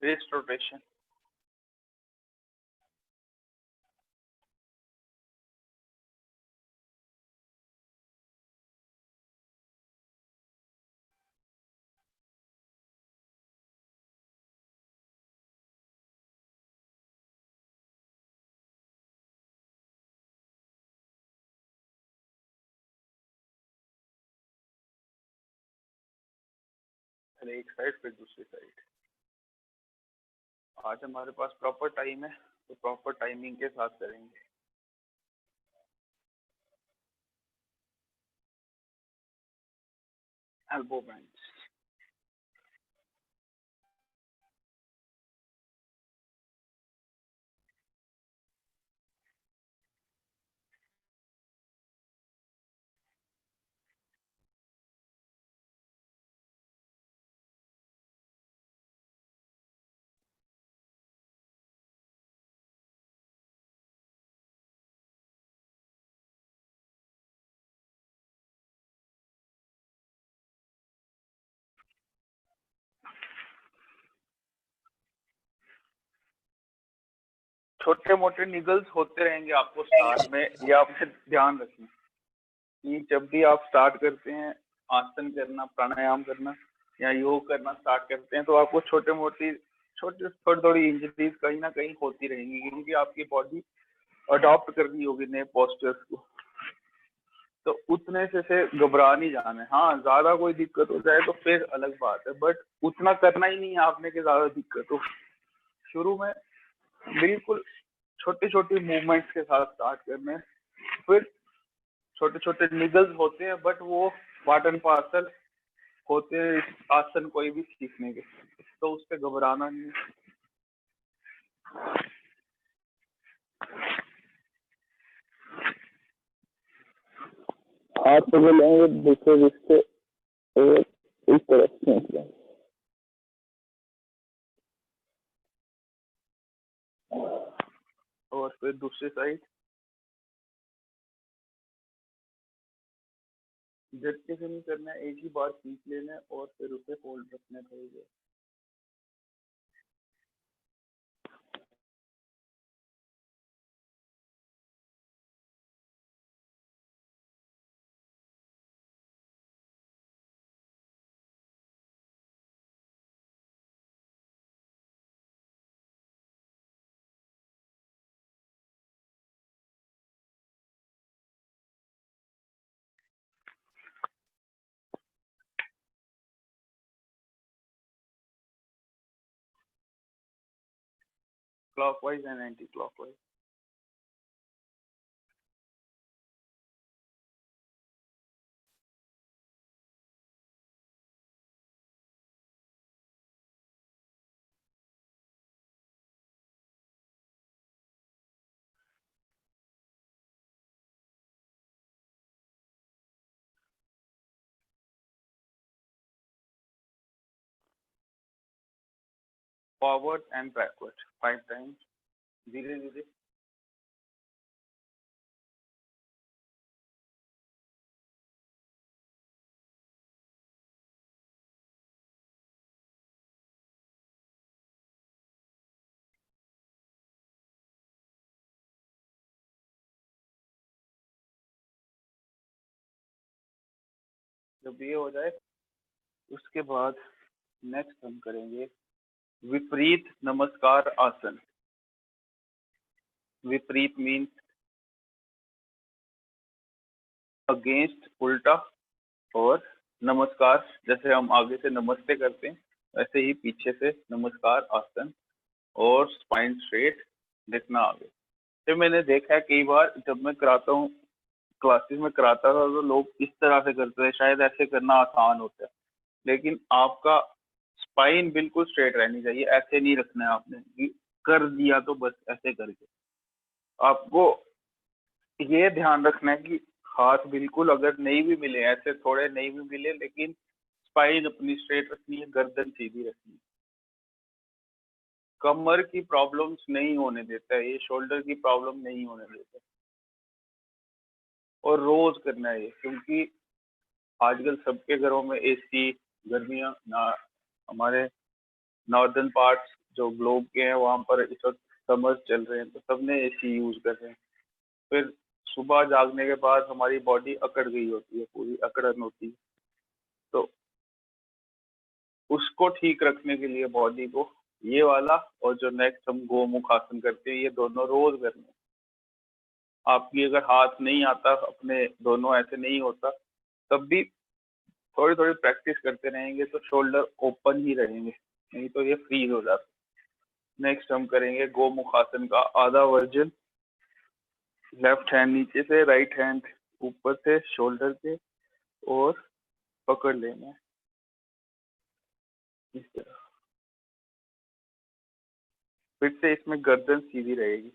Wrist rotation. पहले एक side फिर दूसरी साइड। आज हमारे पास प्रॉपर टाइम है तो प्रॉपर टाइमिंग के साथ करेंगे। Elbow bench. छोटे मोटे निगल्स होते रहेंगे आपको स्टार्ट में, ये आपसे ध्यान रखना कि जब भी आप स्टार्ट करते हैं आसन करना, प्राणायाम करना या योग करना स्टार्ट करते हैं तो आपको छोटी थोड़ी इंजरीज कहीं ना कहीं होती रहेंगी, क्योंकि आपकी बॉडी अडॉप्ट कर रही होगी नए पोस्चर्स को। तो उतने से घबरा नहीं जाना है। हाँ, ज्यादा कोई दिक्कत हो जाए तो फिर अलग बात है, बट उतना करना ही नहीं है आपने कि ज्यादा दिक्कत हो। शुरू में बिल्कुल छोटी छोटी मूवमेंट्स के साथ स्टार्ट करने, फिर छोटे छोटे निगल्स होते हैं बट वो पार्ट एंड पार्सल होते हैं इस आसन कोई भी सीखने के, तो उस पर घबराना नहीं। हाथ पकड़ लेंगे दूसरे रिश्ते और इस तरफ खींच लेंगे। और फिर दूसरी साइड झटके से नहीं करना है, एक ही बार खींच लेना है और फिर उसे होल्ड रखना चाहिए। Clockwise and anti clockwise. Forward and backward 5 times, धीरे धीरे। जब ये हो जाए उसके बाद नेक्स्ट हम करेंगे विपरीत नमस्कार आसन। विपरीत मीन्स अगेंस्ट, उल्टा, और नमस्कार जैसे हम आगे से नमस्ते करते हैं वैसे ही पीछे से नमस्कार आसन, और स्पाइन स्ट्रेट, देखना आगे। फिर मैंने देखा है कई बार जब मैं कराता हूँ, क्लासेस में कराता था तो लोग इस तरह से करते हैं, शायद ऐसे करना आसान होता है, लेकिन आपका स्पाइन बिल्कुल स्ट्रेट रहनी चाहिए। ऐसे नहीं रखना है आपने कि कर दिया तो बस ऐसे करके। आपको ये ध्यान रखना है कि हाथ बिल्कुल अगर नहीं भी मिले, ऐसे थोड़े नहीं भी मिले, लेकिन स्पाइन अपनी स्ट्रेट रखनी है, गर्दन सीधी रखनी है। कमर की प्रॉब्लम्स नहीं होने देता है ये, शोल्डर की प्रॉब्लम नहीं होने देता है। और रोज करना है ये, क्योंकि आजकल सबके घरों में एसी, गर्मियां ना, हमारे नॉर्दर्न पार्ट्स जो ग्लोब के हैं वहाँ पर इस वक्त समर्स चल रहे हैं तो सबने एसी यूज कर रहे हैं। फिर सुबह जागने के बाद हमारी बॉडी अकड़ गई होती है, पूरी अकड़न होती है। तो उसको ठीक रखने के लिए बॉडी को ये वाला और जो नेक्स्ट हम गोमुख आसन करते हैं ये दोनों रोज करने हैं। आपकी अगर हाथ नहीं आता, अपने दोनों ऐसे नहीं होता, तब भी थोड़ी थोड़ी प्रैक्टिस करते रहेंगे तो शोल्डर ओपन ही रहेंगे, नहीं तो ये फ्रीज हो जाता है। नेक्स्ट हम करेंगे गोमुख आसन का आधा वर्जन। लेफ्ट हैंड नीचे से, राइट हैंड ऊपर से शोल्डर पे, और पकड़ लेना है इस तरह। फिर से इसमें गर्दन सीधी रहेगी।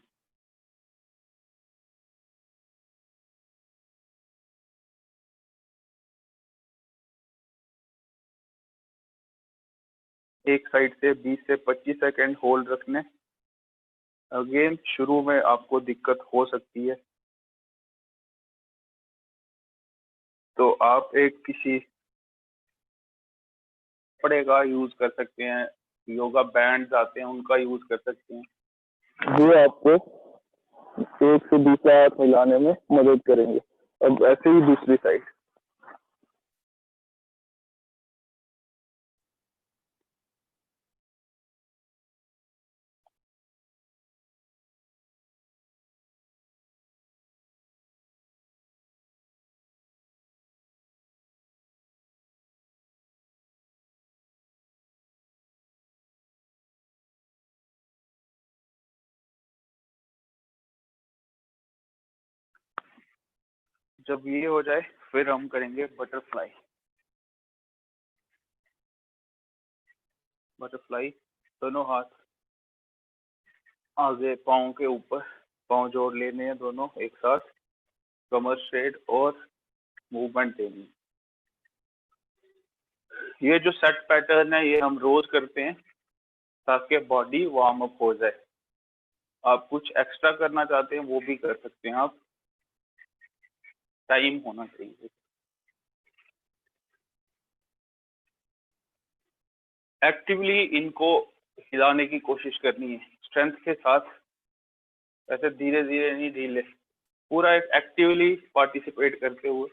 एक साइड से 20 से 25 सेकंड होल्ड रखने। अगेन शुरू में आपको दिक्कत हो सकती है तो आप एक किसी कपड़े का यूज कर सकते हैं, योगा बैंड्स आते हैं उनका यूज कर सकते हैं, जो आपको एक से दूसरा हाथ मिलाने में मदद करेंगे। अब ऐसे ही दूसरी साइड। जब ये हो जाए फिर हम करेंगे बटरफ्लाई। बटरफ्लाई, दोनों हाथ आगे पाँव के ऊपर, पाँव जोड़ लेने हैं दोनों एक साथ, कमर स्ट्रेट और मूवमेंट देनी। ये जो सेट पैटर्न है ये हम रोज करते हैं ताकि बॉडी वार्म अप हो जाए। आप कुछ एक्स्ट्रा करना चाहते हैं वो भी कर सकते हैं आप, टाइम होना चाहिए। एक्टिवली इनको हिलाने की कोशिश करनी है, स्ट्रेंथ के साथ, ऐसे धीरे धीरे नहीं, ढीले, पूरा एक एक्टिवली पार्टिसिपेट करते हुए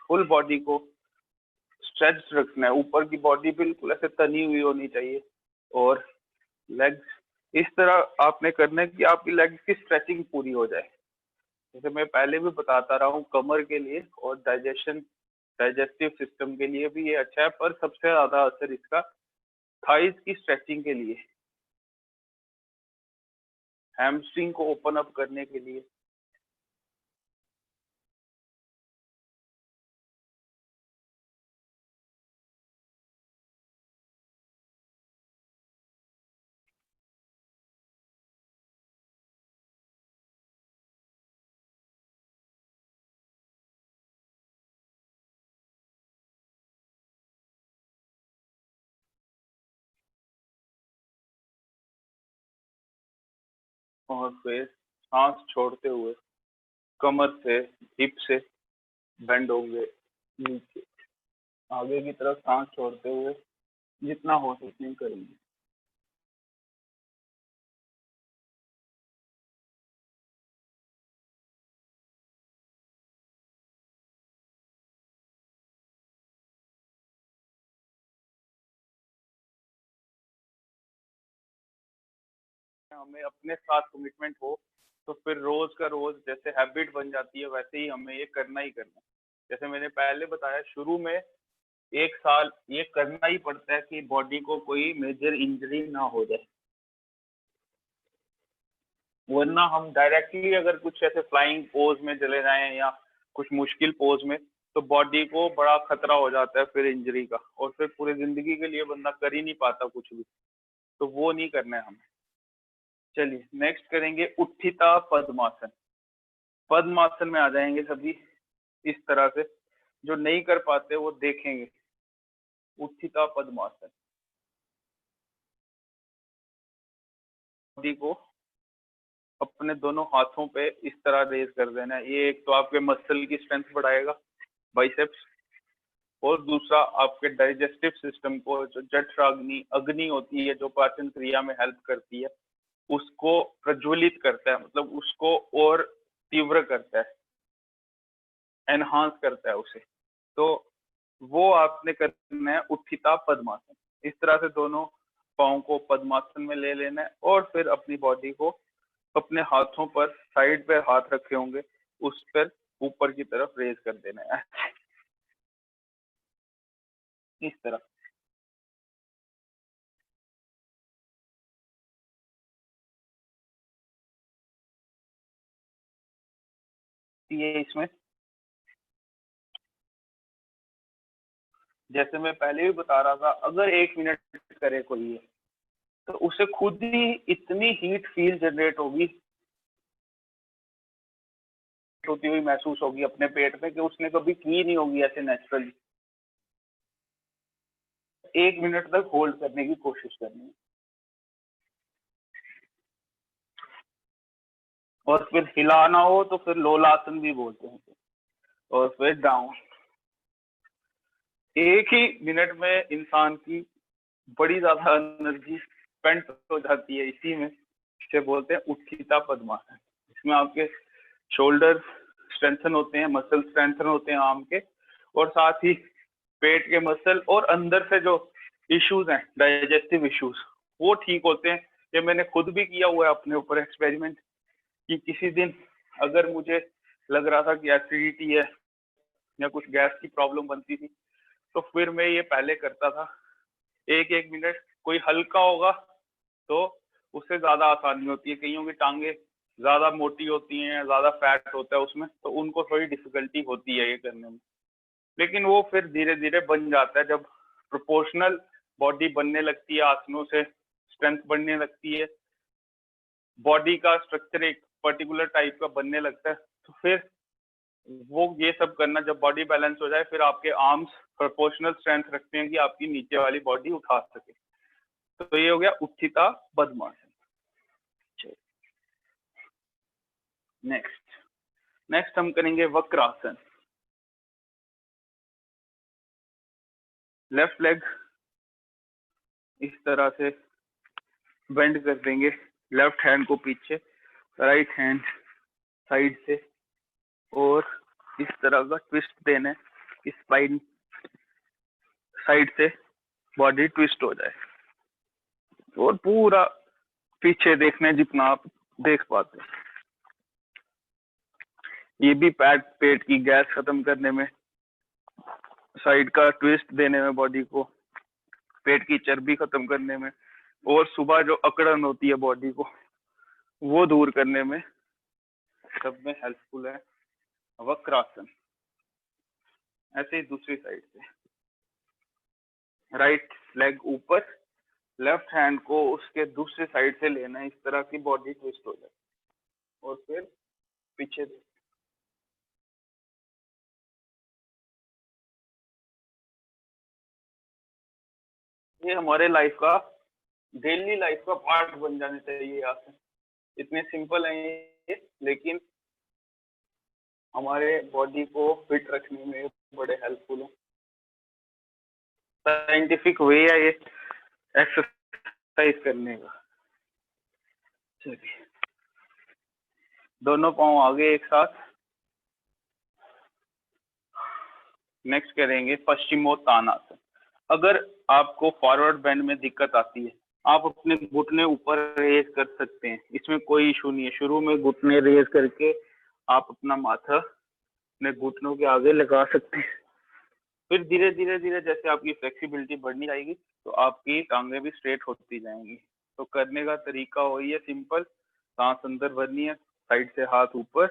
फुल बॉडी को स्ट्रेच रखना है। ऊपर की बॉडी बिल्कुल ऐसे तनी हुई होनी चाहिए और लेग्स इस तरह आपने करना है कि आपकी लेग्स की स्ट्रेचिंग पूरी हो जाए। जैसे मैं पहले भी बताता रहा हूँ, कमर के लिए और डाइजेस्टिव सिस्टम के लिए भी ये अच्छा है, पर सबसे ज्यादा असर इसका थाइज की स्ट्रेचिंग के लिए, हैमस्ट्रिंग को ओपन अप करने के लिए। और फिर सांस छोड़ते हुए कमर से, हिप से बेंड होंगे नीचे, आगे की तरफ सांस छोड़ते हुए जितना हो सके करेंगे। हमें अपने साथ कमिटमेंट हो तो फिर रोज का रोज जैसे हैबिट बन जाती है, वैसे ही हमें ये करना ही करना है। जैसे मैंने पहले बताया, शुरू में एक साल ये करना ही पड़ता है कि बॉडी को कोई मेजर इंजरी ना हो जाए, वरना हम डायरेक्टली अगर कुछ ऐसे फ्लाइंग पोज में चले जाएं या कुछ मुश्किल पोज में तो बॉडी को बड़ा खतरा हो जाता है फिर इंजरी का, और फिर पूरी जिंदगी के लिए बंदा कर ही नहीं पाता कुछ भी। तो वो नहीं करना है हमें। चलिए नेक्स्ट करेंगे उत्थिता पद्मासन। पद्मासन में आ जाएंगे सभी इस तरह से, जो नहीं कर पाते वो देखेंगे। उत्थिता पद्मासन, बॉडी को अपने दोनों हाथों पे इस तरह रेज कर देना है। ये एक तो आपके मसल की स्ट्रेंथ बढ़ाएगा, बाइसेप्स, और दूसरा आपके डाइजेस्टिव सिस्टम को, जो जठराग्नि अग्नि होती है जो पाचन क्रिया में हेल्प करती है, उसको प्रज्वलित करता है, मतलब उसको और तीव्र करता है, एनहांस करता है उसे। तो वो आपने करना है उत्थिता पद्मासन। इस तरह से दोनों पाँव को पद्मासन में ले लेना है और फिर अपनी बॉडी को अपने हाथों पर, साइड पे हाथ रखे होंगे उस पर ऊपर की तरफ रेज कर देना है, इस तरह। ये इसमें जैसे मैं पहले भी बता रहा था, अगर 1 मिनट करे कोई ये, तो उसे खुद ही इतनी हीट फील जनरेट होगी, होती हुई महसूस होगी अपने पेट में कि उसने कभी की नहीं होगी ऐसे नेचुरली। 1 मिनट तक होल्ड करने की कोशिश करनी है और फिर हिलाना हो तो फिर लोलासन भी बोलते हैं, और फिर डाउन। एक ही मिनट में इंसान की बड़ी ज्यादा एनर्जी स्पेंड हो जाती है इसी में, इसे बोलते हैं उत्थिता पद्मासन। इसमें आपके शोल्डर स्ट्रेंथन होते हैं, मसल स्ट्रेंथन होते हैं आर्म के, और साथ ही पेट के मसल और अंदर से जो इश्यूज हैं, डाइजेस्टिव इश्यूज, वो ठीक होते हैं। ये मैंने खुद भी किया हुआ है अपने ऊपर एक्सपेरिमेंट, कि किसी दिन अगर मुझे लग रहा था कि एसिडिटी है या कुछ गैस की प्रॉब्लम बनती थी, तो फिर मैं ये पहले करता था। 1-1 मिनट, कोई हल्का होगा तो उससे ज्यादा आसानी होती है। कईयों की टांगे ज्यादा मोटी होती हैं, ज्यादा फैट होता है उसमें, तो उनको थोड़ी डिफिकल्टी होती है ये करने में, लेकिन वो फिर धीरे धीरे बन जाता है। जब प्रोपोर्शनल बॉडी बनने लगती है आसनों से, स्ट्रेंथ बढ़ने लगती है, बॉडी का स्ट्रक्चर एक पर्टिकुलर टाइप का बनने लगता है, तो फिर वो ये सब करना, जब बॉडी बैलेंस हो जाए, फिर आपके आर्म्स प्रोपोर्शनल स्ट्रेंथ रखते हैं कि आपकी नीचे वाली बॉडी उठा सके। तो ये हो गया उत्थिता पद्मासन। नेक्स्ट हम करेंगे वक्रासन। लेफ्ट लेग इस तरह से बेंड कर देंगे, लेफ्ट हैंड को पीछे, राइट हैंड साइड से, और इस तरह का ट्विस्ट देना है कि स्पाइन साइड से बॉडी ट्विस्ट हो जाए, और पूरा पीछे देखना है जितना आप देख पाते हैं। ये भी पेट की गैस खत्म करने में, साइड का ट्विस्ट देने में बॉडी को, पेट की चर्बी खत्म करने में, और सुबह जो अकड़न होती है बॉडी को वो दूर करने में, सब में हेल्पफुल है वक्रासन। ऐसे ही दूसरी साइड से, राइट लेग ऊपर, लेफ्ट हैंड को उसके दूसरे साइड से लेना है, इस तरह की बॉडी ट्विस्ट हो जाए, और फिर पीछे। ये हमारे लाइफ का, डेली लाइफ का पार्ट बन जाने चाहिए आसन। इतने सिंपल हैं ये, लेकिन हमारे बॉडी को फिट रखने में बड़े हेल्पफुल है। साइंटिफिक वे है ये एक्सरसाइज करने का। चलिए, दोनों पांव आगे एक साथ। नेक्स्ट करेंगे पश्चिमोत्तानासन। अगर आपको फॉरवर्ड बेंड में दिक्कत आती है, आप अपने घुटने ऊपर रेज कर सकते हैं, इसमें कोई इशू नहीं है। शुरू में घुटने रेज करके आप अपना माथा अपने घुटनों के आगे लगा सकते हैं, फिर धीरे धीरे धीरे जैसे आपकी फ्लेक्सिबिलिटी बढ़नी जाएगी तो आपकी टांगें भी स्ट्रेट होती जाएंगी। तो करने का तरीका वही है, सिंपल। सांस अंदर भरनी है, साइड से हाथ ऊपर,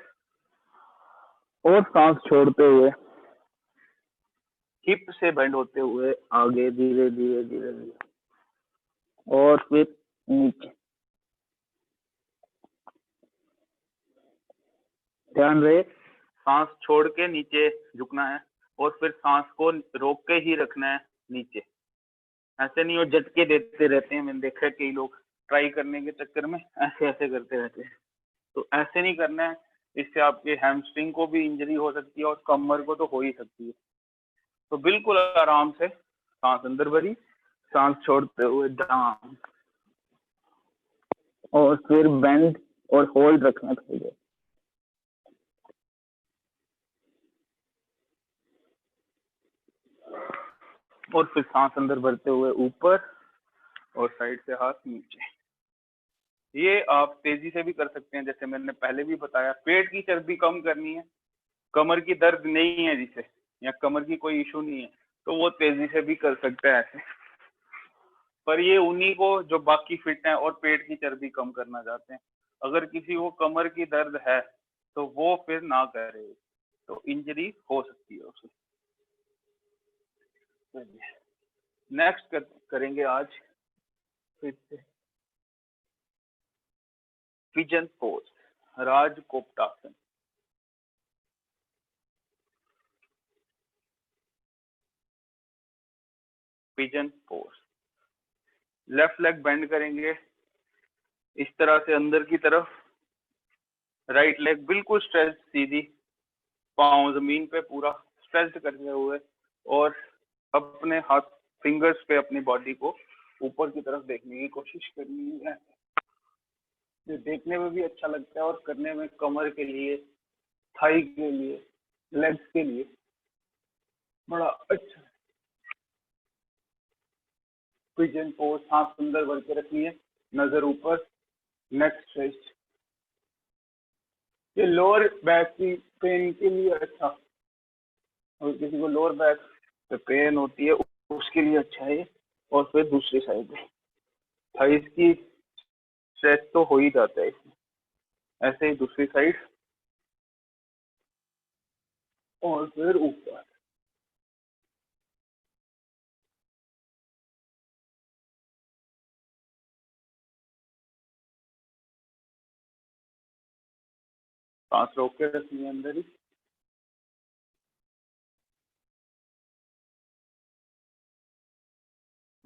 और सांस छोड़ते हुए हिप से बेंड होते हुए आगे धीरे धीरे धीरे धीरे, और फिर नीचे। ध्यान रहे, सांस छोड़ के नीचे झुकना है, और फिर सांस को रोक के ही रखना है नीचे। ऐसे नहीं हो झटके देते रहते हैं, मैंने देखा है कई लोग ट्राई करने के चक्कर में ऐसे ऐसे करते रहते हैं। तो ऐसे नहीं करना है, इससे आपके हैमस्ट्रिंग को भी इंजरी हो सकती है और कमर को तो हो ही सकती है। तो बिल्कुल आराम से सांस अंदर भरी, सांस छोड़ते हुए डाउन, और फिर बेंड और होल्ड रखना थोड़ी देर। और फिर सांस अंदर भरते हुए ऊपर और साइड से हाथ नीचे। ये आप तेजी से भी कर सकते हैं, जैसे मैंने पहले भी बताया। पेट की चर्बी कम करनी है, कमर की दर्द नहीं है जिसे, या कमर की कोई इशू नहीं है, तो वो तेजी से भी कर सकते हैं ऐसे। पर ये उन्हीं को जो बाकी फिट हैं और पेट की चर्बी कम करना चाहते हैं। अगर किसी को कमर की दर्द है तो वो फिर ना करे, तो इंजरी हो सकती है उसे। नेक्स्ट करेंगे आज फिर से पिजन पोज, राजकोपटासन। Pigeon pose, left leg bend करेंगे इस तरह से अंदर की तरफ, राइट लेग बिल्कुल स्ट्रेच सीधी, पाँव जमीन पे पूरा स्ट्रेच करते हुए, और अपने हाथ फिंगर्स पे अपनी बॉडी को ऊपर की तरफ देखने की कोशिश करनी है। ये देखने में भी अच्छा लगता है और करने में कमर के लिए, थाई के लिए, लेग्स के लिए बड़ा अच्छा। पिजन पोज, सांस अंदर भर के रखनी है, नजर ऊपर, नेक स्ट्रेच। ये लोअर बैक की पेन के लिए अच्छा, और किसी को लोअर बैक पे पेन होती है उसके लिए अच्छा है। और फिर दूसरी साइड में थाइस की स्ट्रेच तो हो ही जाता है इसमें, ऐसे ही दूसरी साइड, और फिर ऊपर। सांस रोक के रखनी है अंदर ही।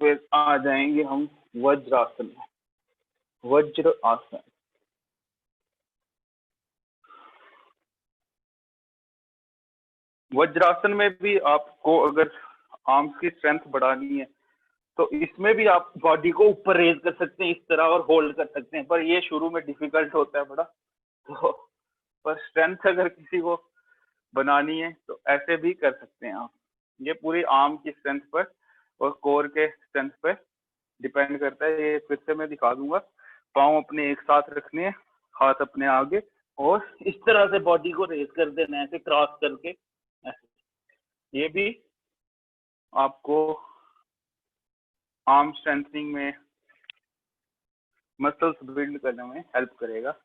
फिर आ जाएंगे हम वज्रासन में। वज्र आसन, वज्रासन में भी आपको अगर आर्म्स की स्ट्रेंथ बढ़ानी है तो इसमें भी आप बॉडी को ऊपर रेज कर सकते हैं इस तरह, और होल्ड कर सकते हैं। पर ये शुरू में डिफिकल्ट होता है बड़ा, तो पर स्ट्रेंथ अगर किसी को बनानी है तो ऐसे भी कर सकते हैं आप। ये पूरी आर्म की स्ट्रेंथ पर और कोर के स्ट्रेंथ पर डिपेंड करता है। ये फिर से मैं दिखा दूंगा। पाँव अपने एक साथ रखने हैं, हाथ अपने आगे, और इस तरह से बॉडी को रेज कर देना है, ऐसे क्रॉस करके ऐसे। ये भी आपको आर्म स्ट्रेंथनिंग में, मसल्स बिल्ड करने में हेल्प करेगा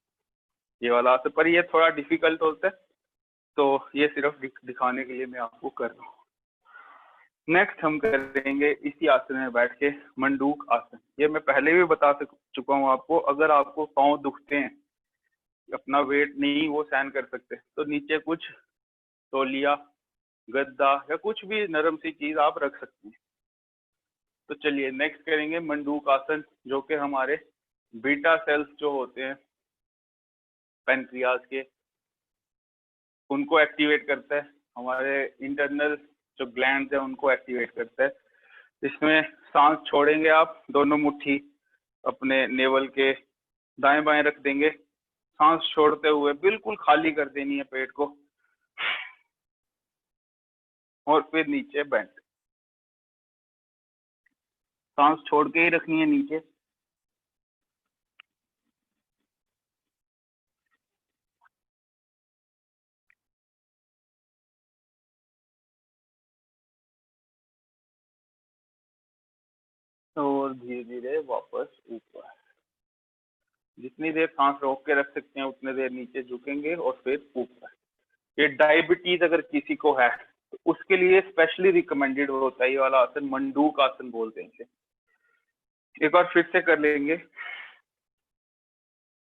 ये वाला आसन। पर ये थोड़ा डिफिकल्ट होता है, तो ये सिर्फ दिखाने के लिए मैं आपको कर रहा हूँ। नेक्स्ट हम करेंगे इसी आसन में बैठ के मंडूक आसन। ये मैं पहले भी बता चुका हूँ आपको। अगर आपको पाँव दुखते हैं, अपना वेट नहीं वो सहन कर सकते, तो नीचे कुछ तौलिया, गद्दा या कुछ भी नरम सी चीज आप रख सकते हैं। तो चलिए नेक्स्ट करेंगे मंडूक आसन, जो कि हमारे बीटा सेल्स जो होते हैं पैनक्रियाज के, उनको एक्टिवेट करता है। हमारे इंटरनल जो ग्लैंड्स है उनको एक्टिवेट करता है। इसमें सांस छोड़ेंगे आप, दोनों मुट्ठी अपने नेवल के दाएं बाएं रख देंगे। सांस छोड़ते हुए बिल्कुल खाली कर देनी है पेट को, और फिर नीचे बेंड। सांस छोड़ के ही रखनी है नीचे। और धीरे धीरे वापस ऊपर। जितनी देर सांस रोक के रख सकते हैं उतने देर नीचे झुकेंगे और फिर ऊपर। ये डायबिटीज अगर किसी को है तो उसके लिए स्पेशली रिकमेंडेड होता है ये वाला आसन, मंडूक आसन बोलते हैं इसे। एक बार फिर से कर लेंगे।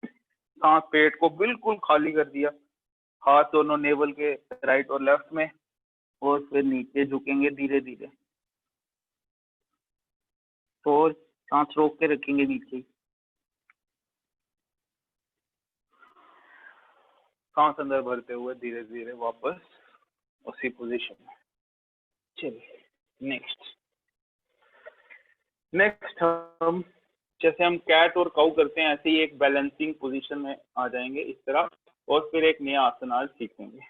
सांस पेट को बिल्कुल खाली कर दिया, हाथ दोनों नेवल के राइट और लेफ्ट में, और फिर नीचे झुकेंगे धीरे धीरे, और सांस रोक के रखेंगे नीचे। सांस अंदर भरते हुए धीरे धीरे वापस उसी पोजीशन में। चलिए नेक्स्ट हम जैसे हम कैट और काउ करते हैं ऐसे ही एक बैलेंसिंग पोजीशन में आ जाएंगे इस तरह, और फिर एक नया आसन आज सीखेंगे।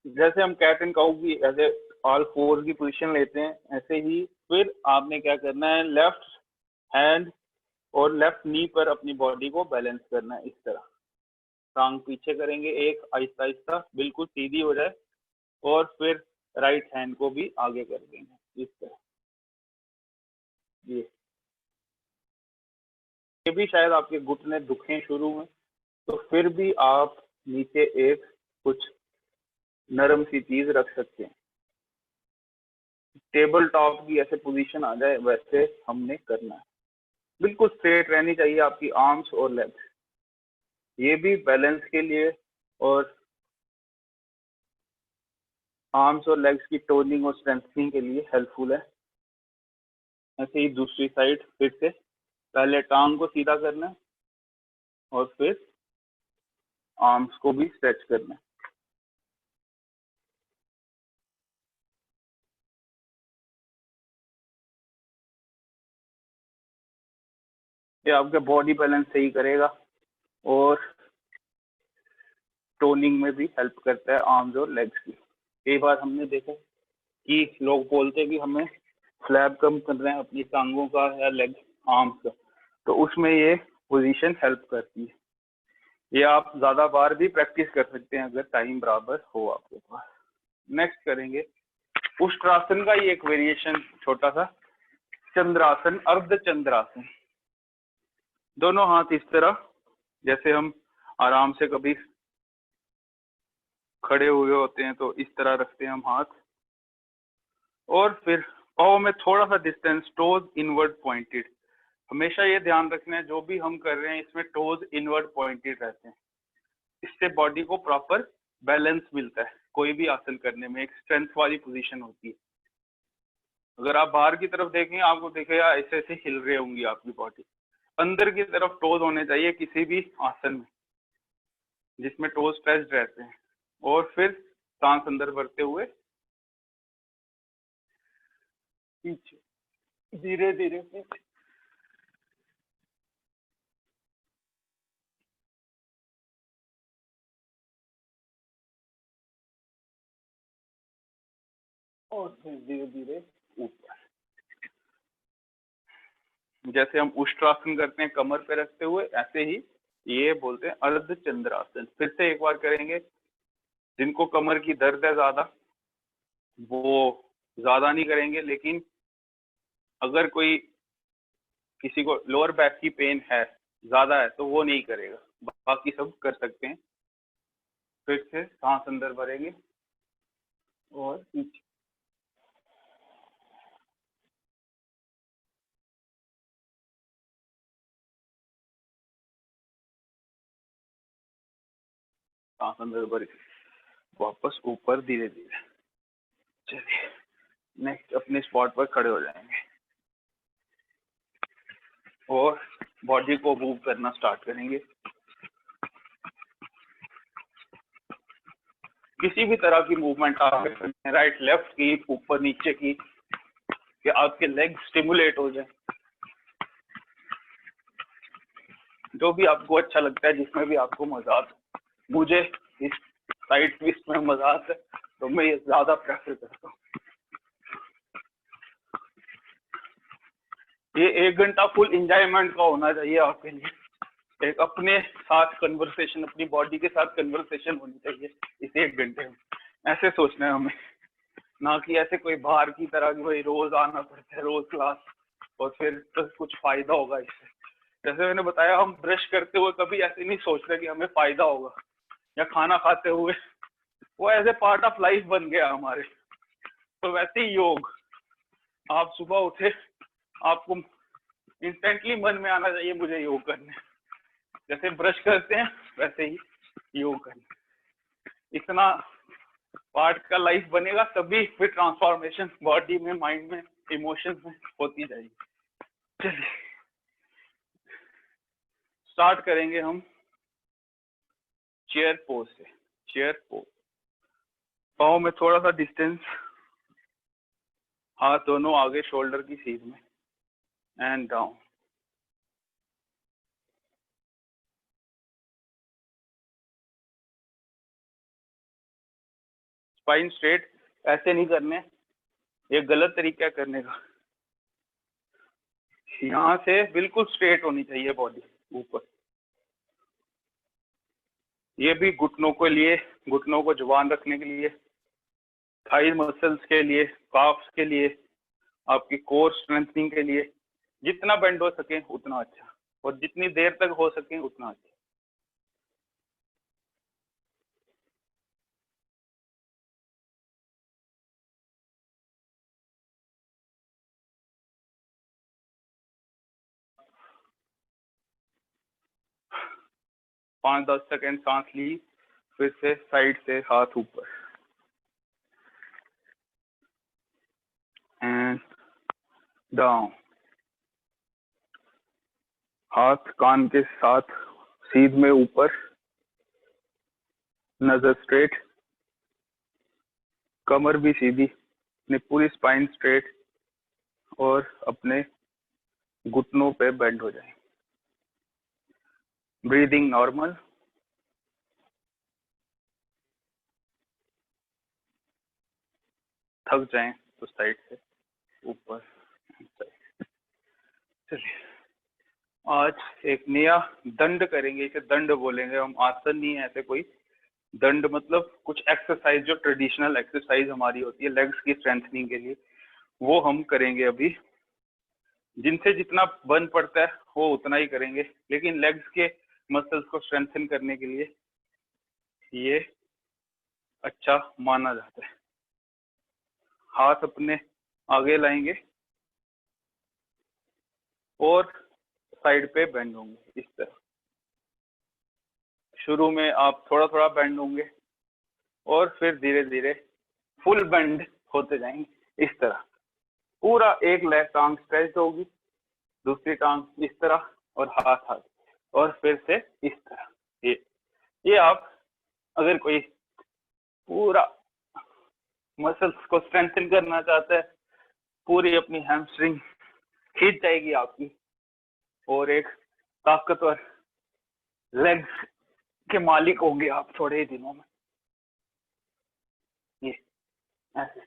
जैसे हम कैट एंड काउ की ऐसे ऑल फोर की पोजीशन लेते हैं, ऐसे ही फिर आपने क्या करना है, लेफ्ट हैंड और लेफ्ट नी पर अपनी बॉडी को बैलेंस करना है। इस तरह टांग पीछे करेंगे, एक आहिस्ता आहिस्ता बिल्कुल सीधी हो जाए, और फिर राइट हैंड को भी आगे कर देंगे इस तरह। ये भी शायद आपके घुटने दुखें शुरू में, तो फिर भी आप नीचे एक कुछ नरम सी चीज रख सकते हैं। टेबल टॉप की ऐसे पोजीशन आ जाए वैसे हमने करना है। बिल्कुल स्ट्रेट रहनी चाहिए आपकी आर्म्स और लेग्स। ये भी बैलेंस के लिए और आर्म्स और लेग्स की टोनिंग और स्ट्रेंथनिंग के लिए हेल्पफुल है। ऐसे ही दूसरी साइड फिर से पहले टांग को सीधा करना है और फिर आर्म्स को भी स्ट्रेच करना है। ये आपका बॉडी बैलेंस सही करेगा और टोनिंग में भी हेल्प करता है आर्म्स और लेग्स की। कई बार हमने देखा कि लोग बोलते हैं कि हमें फ्लैप कम करना है अपनी टांगों का या लेग आर्म्स का, तो उसमें ये पोजीशन हेल्प करती है। ये आप ज्यादा बार भी प्रैक्टिस कर सकते हैं अगर टाइम बराबर हो आपके पास। नेक्स्ट करेंगे उष्ट्रासन का ही एक वेरिएशन छोटा सा, चंद्रासन, अर्ध चंद्रासन। दोनों हाथ इस तरह, जैसे हम आराम से कभी खड़े हुए होते हैं तो इस तरह रखते हैं हम हाथ, और फिर पाँव में थोड़ा सा डिस्टेंस, टोज इनवर्ड पॉइंटेड। हमेशा ये ध्यान रखना है जो भी हम कर रहे हैं इसमें टोज इनवर्ड पॉइंटेड रहते हैं। इससे बॉडी को प्रॉपर बैलेंस मिलता है। कोई भी आसन करने में एक स्ट्रेंथ वाली पोजीशन होती है। अगर आप बाहर की तरफ देखेंगे आपको दिखेगा ऐसे ऐसे हिल रही होंगी आपकी बॉडी। अंदर की तरफ टोज होने चाहिए किसी भी आसन में, जिसमें टोज स्ट्रेच्ड रहते हैं। और फिर सांस अंदर भरते हुए पीछे, धीरे धीरे पीछे, और फिर धीरे धीरे ऊपर। जैसे हम उष्ट्रासन करते हैं कमर पे रखते हुए, ऐसे ही ये बोलते हैं अर्ध चंद्रासन। फिर से एक बार करेंगे। जिनको कमर की दर्द है ज्यादा, वो ज्यादा नहीं करेंगे, लेकिन अगर कोई किसी को लोअर बैक की पेन है ज्यादा है तो वो नहीं करेगा, बाकी सब कर सकते हैं। फिर से सांस अंदर भरेंगे और पीछे, सांस अंदर भर वापस ऊपर धीरे धीरे। चलिए नेक्स्ट अपने स्पॉट पर खड़े हो जाएंगे और बॉडी को मूव करना स्टार्ट करेंगे। किसी भी तरह की मूवमेंट आप कर सकते हैं, राइट लेफ्ट की, ऊपर नीचे की, कि आपके लेग स्टिमुलेट हो जाए। जो भी आपको अच्छा लगता है, जिसमें भी आपको मजा आता है। मुझे इस साइड ट्विस्ट में मजा आता है तो मैं ये ज्यादा प्रेफर करता हूँ। ये 1 घंटा फुल एंजॉयमेंट का होना चाहिए आपके लिए। एक अपने साथ कन्वर्सेशन, अपनी बॉडी के साथ कन्वर्सेशन होनी चाहिए इस 1 घंटे में। ऐसे सोचना है हमें, ना कि ऐसे कोई बाहर की तरह की भाई रोज आना पड़ता है, रोज क्लास, और फिर तो कुछ फायदा होगा इससे। जैसे मैंने बताया, हम ब्रश करते हुए कभी ऐसे नहीं सोच रहे कि हमें फायदा होगा, या खाना खाते हुए, वो as a part of life बन गया हमारे। तो वैसे ही योग, आप सुबह उठे, आपको इंस्टेंटली मन में आना चाहिए मुझे योग करने। जैसे ब्रश करते हैं वैसे ही योग करना। इतना पार्ट का लाइफ बनेगा तभी फिर ट्रांसफॉर्मेशन बॉडी में, माइंड में, इमोशंस में होती जाएगी। चलिए स्टार्ट करेंगे हम चेयर पोज से। चेयर पोज, पाँव में थोड़ा सा डिस्टेंस, हाथ दोनों आगे शोल्डर की सीध में, एंड डाउन। स्पाइन स्ट्रेट ऐसे नहीं करने, ये गलत तरीका है करने का। यहाँ से बिल्कुल स्ट्रेट होनी चाहिए बॉडी ऊपर। ये भी घुटनों के लिए, घुटनों को जुबान रखने के लिए, थाई मसल्स के लिए, काफ्स के लिए, आपकी कोर स्ट्रेंथनिंग के लिए, जितना बेंड हो सके उतना अच्छा, और जितनी देर तक हो सके उतना अच्छा। पाँच 10 सेकेंड सांस ली, फिर से साइड से हाथ ऊपर, एंड डाउन। हाथ कान के साथ सीध में ऊपर, नजर स्ट्रेट, कमर भी सीधी, अपनी पूरी स्पाइन स्ट्रेट, और अपने घुटनों पे बेंड हो जाए। Breathing normal. थक जाएं तो साइड से ऊपर। चलिए आज एक नया दंड करेंगे, इसे दंड बोलेंगे हम, आसन नहीं है ऐसे कोई। दंड मतलब कुछ एक्सरसाइज जो ट्रेडिशनल एक्सरसाइज हमारी होती है लेग्स की स्ट्रेंथनिंग के लिए, वो हम करेंगे अभी। जिनसे जितना बन पड़ता है वो उतना ही करेंगे, लेकिन लेग्स के मसल्स को स्ट्रेंथन करने के लिए ये अच्छा माना जाता है। हाथ अपने आगे लाएंगे और साइड पे बेंड होंगे इस तरह। शुरू में आप थोड़ा थोड़ा बेंड होंगे और फिर धीरे धीरे फुल बेंड होते जाएंगे इस तरह। पूरा एक लेग टांग स्ट्रेच होगी, दूसरी टांग इस तरह, और हाथ हाथ, और फिर से इस तरह। ये आप अगर कोई पूरा मसल्स को स्ट्रेंथन करना चाहता है, पूरी अपनी हैमस्ट्रिंग खींच जाएगी आपकी, और एक ताकतवर लेग्स के मालिक होंगे आप थोड़े ही दिनों में। ये ऐसे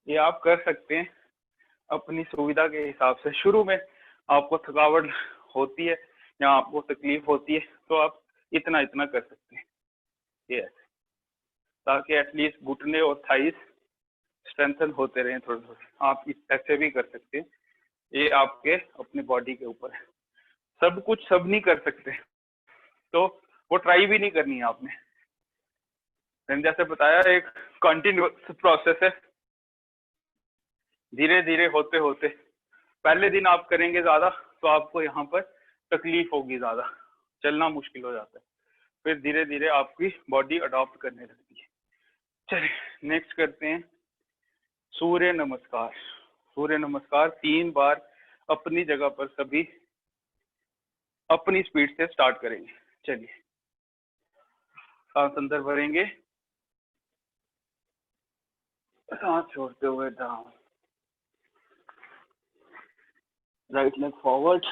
ये आप कर सकते हैं अपनी सुविधा के हिसाब से। शुरू में आपको थकावट होती है या आपको तकलीफ होती है तो आप इतना इतना कर सकते हैं, ये ताकि एटलीस्ट घुटने और थाइस स्ट्रेंथन होते रहें थोड़े थोड़े। आप ऐसे भी कर सकते हैं, ये आपके अपने बॉडी के ऊपर है। सब कुछ सब नहीं कर सकते तो वो ट्राई भी नहीं करनी है आपने। मैंने जैसे बताया एक कंटिन्यूअस प्रोसेस है, धीरे धीरे होते होते। पहले दिन आप करेंगे ज्यादा तो आपको यहाँ पर तकलीफ होगी, ज्यादा चलना मुश्किल हो जाता है, फिर धीरे धीरे आपकी बॉडी अडॉप्ट करने लगती है। चलिए नेक्स्ट करते हैं सूर्य नमस्कार। सूर्य नमस्कार 3 बार अपनी जगह पर सभी अपनी स्पीड से स्टार्ट करेंगे। चलिए सांस अंदर भरेंगे, सांस छोड़ते हुए डाउन, राइट लेग फॉरवर्ड,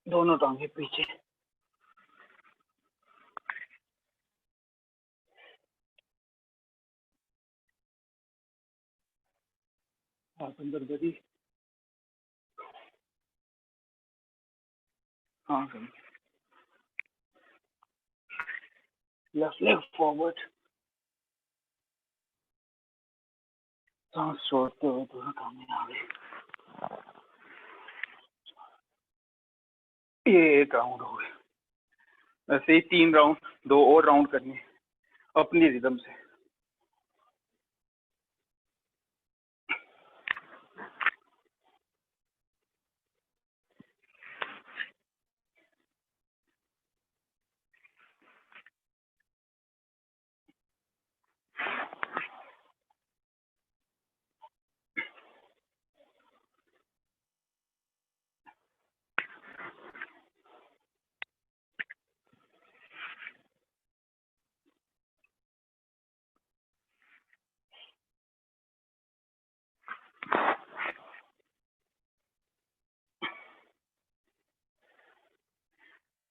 दोनों टांगे पीछे, हाथ अंदर भरी, हाँ लेफ्ट लेग फॉरवर्ड, सांस छोड़ते हुए दोनों टांगे आगे। ये एक राउंड हो गया। ऐसे ही 3 राउंड, 2 और राउंड करने अपनी रिदम से।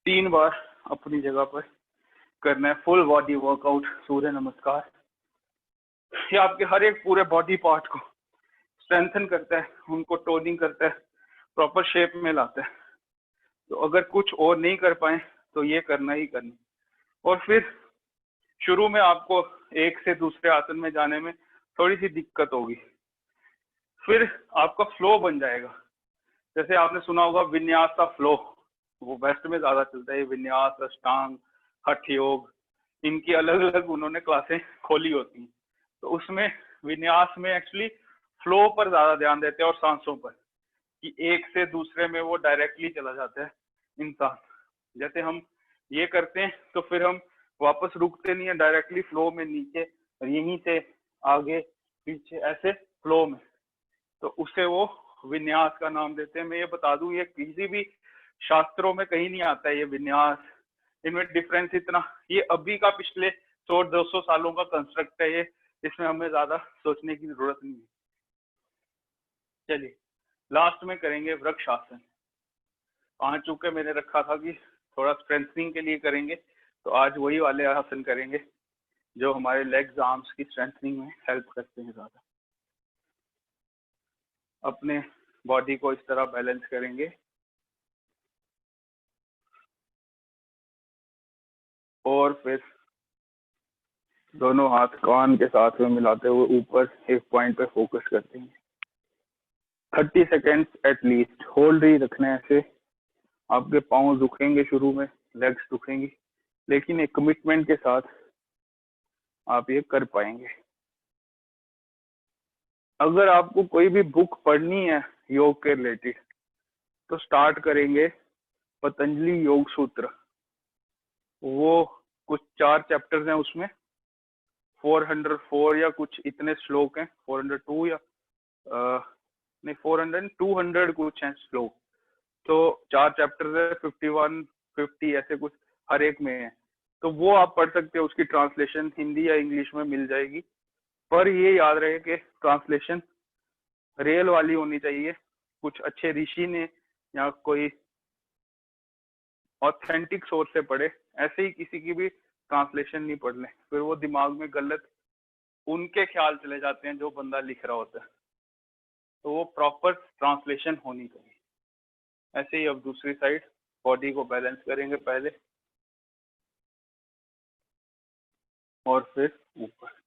3 बार अपनी जगह पर करना है। फुल बॉडी वर्कआउट, सूर्य नमस्कार। ये आपके हर एक पूरे बॉडी पार्ट को स्ट्रेंथन करता है, उनको टोनिंग करता है, प्रॉपर शेप में लाता है। तो अगर कुछ और नहीं कर पाए तो ये करना ही करना। और फिर शुरू में आपको एक से दूसरे आसन में जाने में थोड़ी सी दिक्कत होगी, फिर आपका फ्लो बन जाएगा। जैसे आपने सुना होगा विन्यास का फ्लो, वो वेस्ट में ज्यादा चलता है। विन्यास, अष्टांग, हठ योग, इनकी अलग अलग उन्होंने क्लासें खोली होती हैं। तो उसमें विन्यास में एक्चुअली फ्लो पर ज्यादा ध्यान देते हैं और सांसों पर, कि एक से दूसरे में वो डायरेक्टली चला जाता है इंसान। जैसे हम ये करते हैं तो फिर हम वापस रुकते नहीं है, डायरेक्टली फ्लो में नीचे और यहीं से आगे पीछे ऐसे फ्लो में। तो उसे वो विन्यास का नाम देते हैं। मैं ये बता दूं, ये किसी भी शास्त्रों में कहीं नहीं आता है ये विन्यास। इनमें डिफरेंस इतना, ये अभी का पिछले 100-200 सालों का कंस्ट्रक्ट है ये, इसमें हमें ज्यादा सोचने की जरूरत नहीं है। चलिए लास्ट में करेंगे वृक्ष आसन। 5 चुके मैंने रखा था कि थोड़ा स्ट्रेंथनिंग के लिए करेंगे, तो आज वही वाले आसन करेंगे जो हमारे लेग्स आर्म्स की स्ट्रेंथनिंग में हेल्प करते हैं ज्यादा। अपने बॉडी को इस तरह बैलेंस करेंगे और फिर दोनों हाथ कान के साथ में मिलाते हुए ऊपर एक पॉइंट पे फोकस करते हैं। 30 सेकेंड्स एटलीस्ट होल्ड ही रखना है ऐसे। आपके पाँव दुखेंगे शुरू में, लेग्स दुखेंगी, लेकिन एक कमिटमेंट के साथ आप ये कर पाएंगे। अगर आपको कोई भी बुक पढ़नी है योग के रिलेटेड तो स्टार्ट करेंगे पतंजलि योग सूत्र। वो कुछ 4 चैप्टर्स हैं, उसमें 404 या कुछ इतने श्लोक हैं, 402 या नहीं 400 200 कुछ हैं श्लोक। तो 4 चैप्टर्स है, 51 50 ऐसे कुछ हर एक में है। तो वो आप पढ़ सकते हो, उसकी ट्रांसलेशन हिंदी या इंग्लिश में मिल जाएगी। पर ये याद रहे कि ट्रांसलेशन रियल वाली होनी चाहिए, कुछ अच्छे ऋषि ने या कोई ऑथेंटिक सोर्स से पढ़े। ऐसे ही किसी की भी ट्रांसलेशन नहीं पढ़ ले, फिर वो दिमाग में गलत उनके ख्याल चले जाते हैं जो बंदा लिख रहा होता है। तो वो प्रॉपर ट्रांसलेशन होनी चाहिए। ऐसे ही अब दूसरी साइड बॉडी को बैलेंस करेंगे पहले और फिर ऊपर।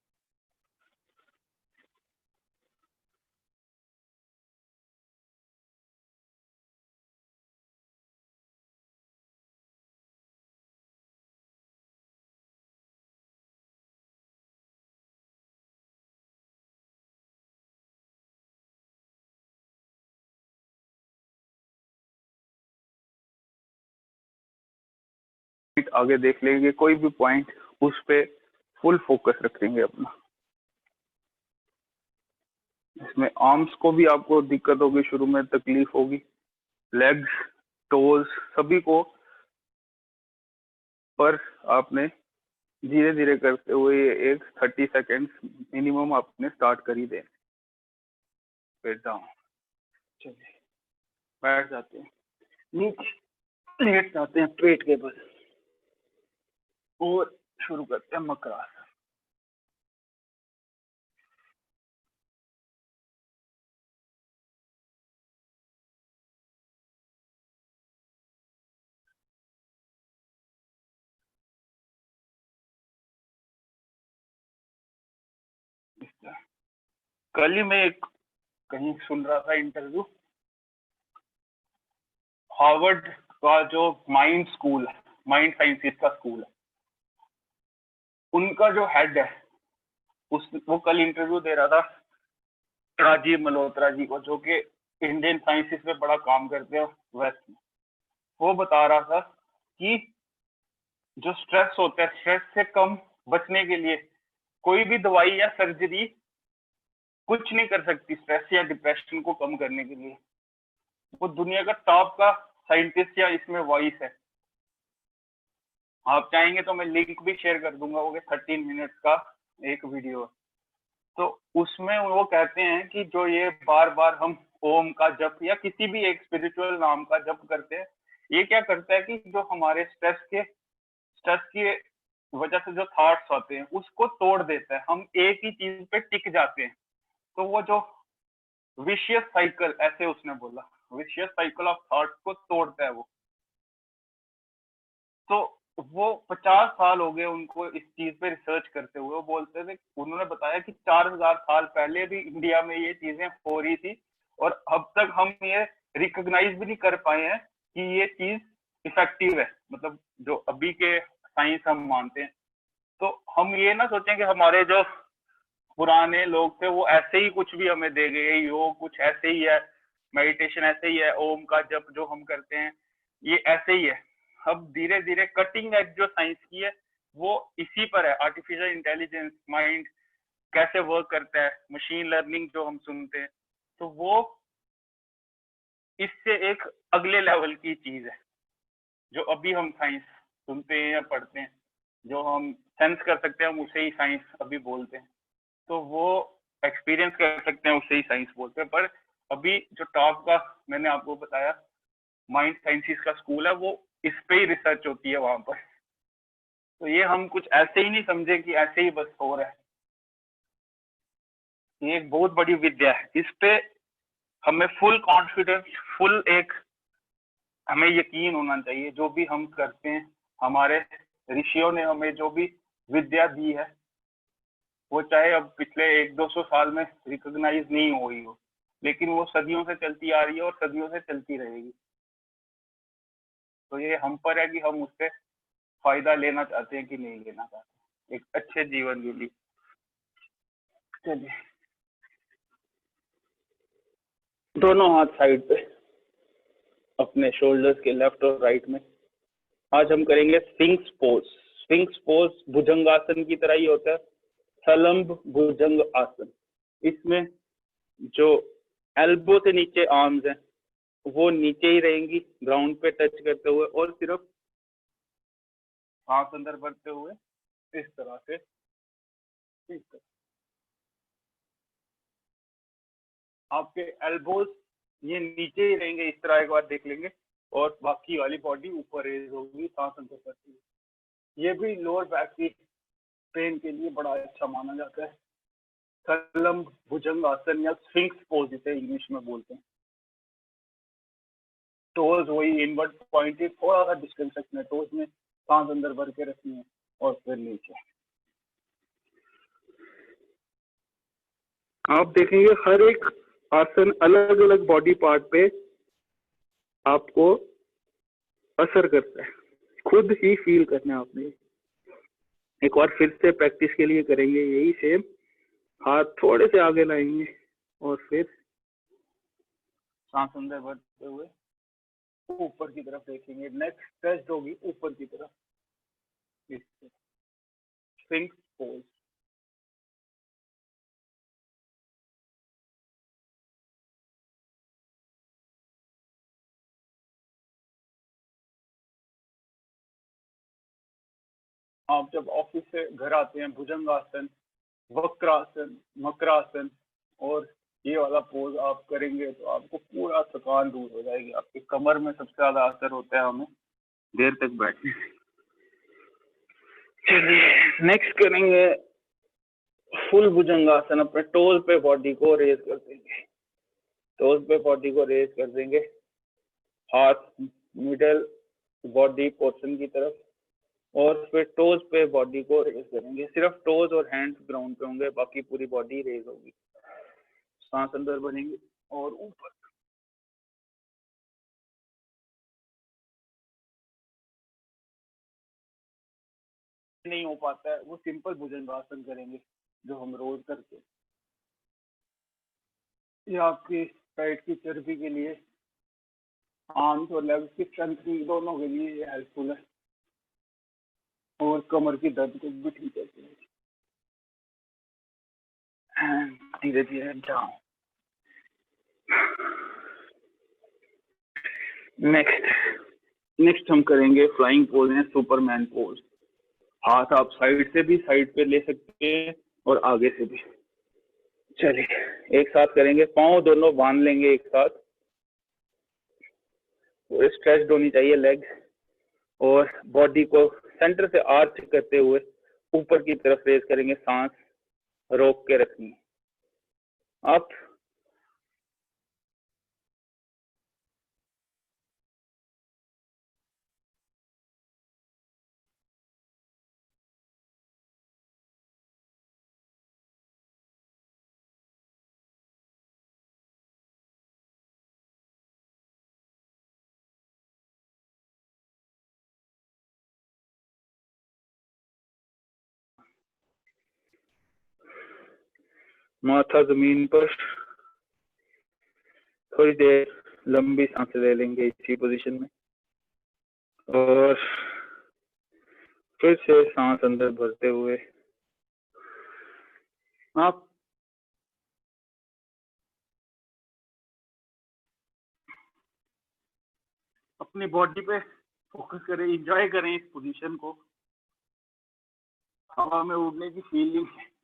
आगे देख लेंगे कोई भी पॉइंट, उस पे फुल फोकस रखेंगे अपना। इसमें आर्म्स को भी आपको दिक्कत होगी, शुरू में तकलीफ होगी, लेग्स, टोज सभी को, पर आपने धीरे धीरे करते हुए एक 30 सेकेंड्स मिनिमम आपने स्टार्ट कर ही देना। फिर डाउन, चलिए बैठ जाते हैं, नीचे लेट जाते हैं पेट के बल और शुरू करते हैं मकरासन। कल ही मैं एक कहीं सुन रहा था इंटरव्यू, हार्वर्ड का जो माइंड स्कूल है, माइंड साइंसेस का स्कूल है, उनका जो हेड है वो कल इंटरव्यू दे रहा था राजीव मल्होत्रा जी को, जो कि इंडियन साइंसेस में बड़ा काम करते हैं वेस्ट में। वो बता रहा था कि जो स्ट्रेस होता है, स्ट्रेस से कम बचने के लिए कोई भी दवाई या सर्जरी कुछ नहीं कर सकती स्ट्रेस या डिप्रेशन को कम करने के लिए। वो दुनिया का टॉप का साइंटिस्ट या इसमें वॉइस है। आप चाहेंगे तो मैं लिंक भी शेयर कर दूंगा, वो 13 मिनट्स का एक वीडियो है। तो उसमें वो कहते हैं कि जो ये बार बार हम ओम का जप या किसी भी एक स्पिरिचुअल नाम का जप करते हैं, ये क्या करता है कि जो हमारे स्ट्रेस की वजह से जो थॉट्स आते हैं उसको तोड़ देता है, हम एक ही चीज पे टिक जाते हैं। तो वो जो विशियस साइकिल, ऐसे उसने बोला, विशियस साइकिल ऑफ थॉट्स को तोड़ता है वो। तो वो 50 साल हो गए उनको इस चीज पे रिसर्च करते हुए। वो बोलते थे, उन्होंने बताया कि 4000 साल पहले भी इंडिया में ये चीजें हो रही थी और अब तक हम ये रिकॉग्नाइज भी नहीं कर पाए हैं कि ये चीज इफेक्टिव है, मतलब जो अभी के साइंस हम मानते हैं। तो हम ये ना सोचें कि हमारे जो पुराने लोग थे वो ऐसे ही कुछ भी हमें दे गए, योग कुछ ऐसे ही है, मेडिटेशन ऐसे ही है, ओम का जप जो हम करते हैं ये ऐसे ही है। अब धीरे धीरे कटिंग एज जो साइंस की है वो इसी पर है, आर्टिफिशियल इंटेलिजेंस, माइंड कैसे वर्क करता है, मशीन लर्निंग जो हम सुनते हैं, तो वो इससे एक अगले लेवल की चीज है जो अभी हम साइंस सुनते हैं या पढ़ते हैं, जो हम सेंस कर सकते हैं हम उसे ही साइंस अभी बोलते हैं। तो वो एक्सपीरियंस कर सकते हैं उसे ही साइंस बोलते हैं। पर अभी जो टॉप का मैंने आपको बताया माइंड साइंसिस का स्कूल है, वो इस पे ही रिसर्च होती है वहां पर। तो ये हम कुछ ऐसे ही नहीं समझे कि ऐसे ही बस हो रहा है, ये एक बहुत बड़ी विद्या है। इस पे हमें फुल कॉन्फिडेंस, फुल एक हमें यकीन होना चाहिए जो भी हम करते हैं। हमारे ऋषियों ने हमें जो भी विद्या दी है वो चाहे अब पिछले 100-200 साल में रिकॉग्नाइज नहीं हुई हो, लेकिन वो सदियों से चलती आ रही है और सदियों से चलती रहेगी। तो ये हम पर है कि हम उससे फायदा लेना चाहते हैं कि नहीं लेना चाहते एक अच्छे जीवन के लिए। चलिए, दोनों हाथ साइड पे अपने शोल्डर्स के लेफ्ट और राइट में। आज हम करेंगे स्फिंक्स पोज। स्फिंक्स पोज भुजंगासन की तरह ही होता है, सलंब भुजंग आसन। इसमें जो एल्बो से नीचे आर्म्स हैं वो नीचे ही रहेंगी ग्राउंड पे टच करते हुए, और सिर्फ सांस अंदर भरते हुए इस तरह से, इस तरह आपके एल्बोज ये नीचे ही रहेंगे, इस तरह एक बार देख लेंगे, और बाकी वाली बॉडी ऊपर रेज होगी सांस अंदर भरते हुए। ये भी लोअर बैक की पेन के लिए बड़ा अच्छा माना जाता है। सलंब भुजंग आसन या स्फिंक्स पोज इसे इंग्लिश में बोलते हैं। टोज वही इनवर्ट पॉइंटेड, थोड़ा सा डिस्टेंस रखना है टोज में, सांस अंदर भर के रखनी है और फिर नीचे। आप देखेंगे हर एक आसन अलग अलग बॉडी पार्ट पे आपको असर करता है, खुद ही फील करना है आपने। एक बार फिर से प्रैक्टिस के लिए करेंगे यही सेम। हाथ थोड़े से आगे लाएंगे और फिर सांस अंदर भरते हुए ऊपर की तरफ देखेंगे, नेक्स्ट स्ट्रेच होगी ऊपर की तरफ। Sphinx pose. आप जब ऑफिस से घर आते हैं भुजंगासन, वक्रासन, मकरासन और ये वाला पोज आप करेंगे तो आपको पूरा थकान दूर हो जाएगी। आपके कमर में सबसे ज्यादा असर होता है हमें देर तक बैठने से। चलिए नेक्स्ट करेंगे फुल भुजंगासन। अपने टोज पे बॉडी को रेज कर देंगे, टोज पे बॉडी को रेज कर देंगे, हाथ मिडल बॉडी पोर्शन की तरफ, और फिर टोज पे बॉडी को रेज करेंगे। सिर्फ टोज और हैंड्स ग्राउंड पे होंगे, बाकी पूरी बॉडी रेज होगी। सांस अंदर भरेंगे और ऊपर। नहीं हो पाता है वो सिंपल भुजंगासन करेंगे जो हम रोज करते हैं। ये आपकी पेट की चर्बी के लिए, आर्म्स और लेग्स की स्ट्रेंथनिंग दोनों के लिए ये हेल्पफुल है, और कमर की दर्द को भी ठीक करते हैं। धीरे धीरे जाओ। नेक्स्ट हम करेंगे फ्लाइंग पोज है, सुपरमैन पोज। हाथ आप साइड से भी साइड पे ले सकते हैं और आगे से भी। चलिए एक साथ करेंगे, पाँव दोनों बांध लेंगे एक साथ, पूरे स्ट्रेच्ड होनी चाहिए लेग्स, और बॉडी को सेंटर से आर्च करते हुए ऊपर की तरफ रेज करेंगे, सांस रोक के रखनी है। आप माथा जमीन पर, थोड़ी देर लंबी सांसें ले लेंगे इसी पोजीशन में, और फिर से सांस अंदर भरते हुए आप अपनी बॉडी पे फोकस करें, एंजॉय करें इस पोजीशन को, हवा में उड़ने की फीलिंग है।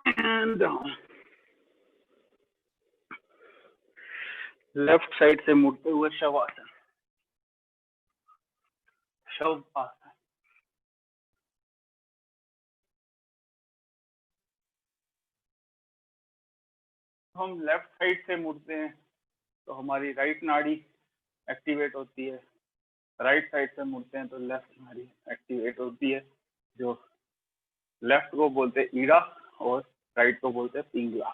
एंड डाउन, लेफ्ट साइड से मुड़ते हुए शवासन, शव आसन। हम लेफ्ट साइड से मुड़ते हैं तो हमारी राइट नाड़ी एक्टिवेट होती है, राइट साइड से मुड़ते हैं तो लेफ्ट नाड़ी एक्टिवेट होती है। जो लेफ्ट को बोलते हैं ईड़ा और राइट को बोलते हैं पिंगला।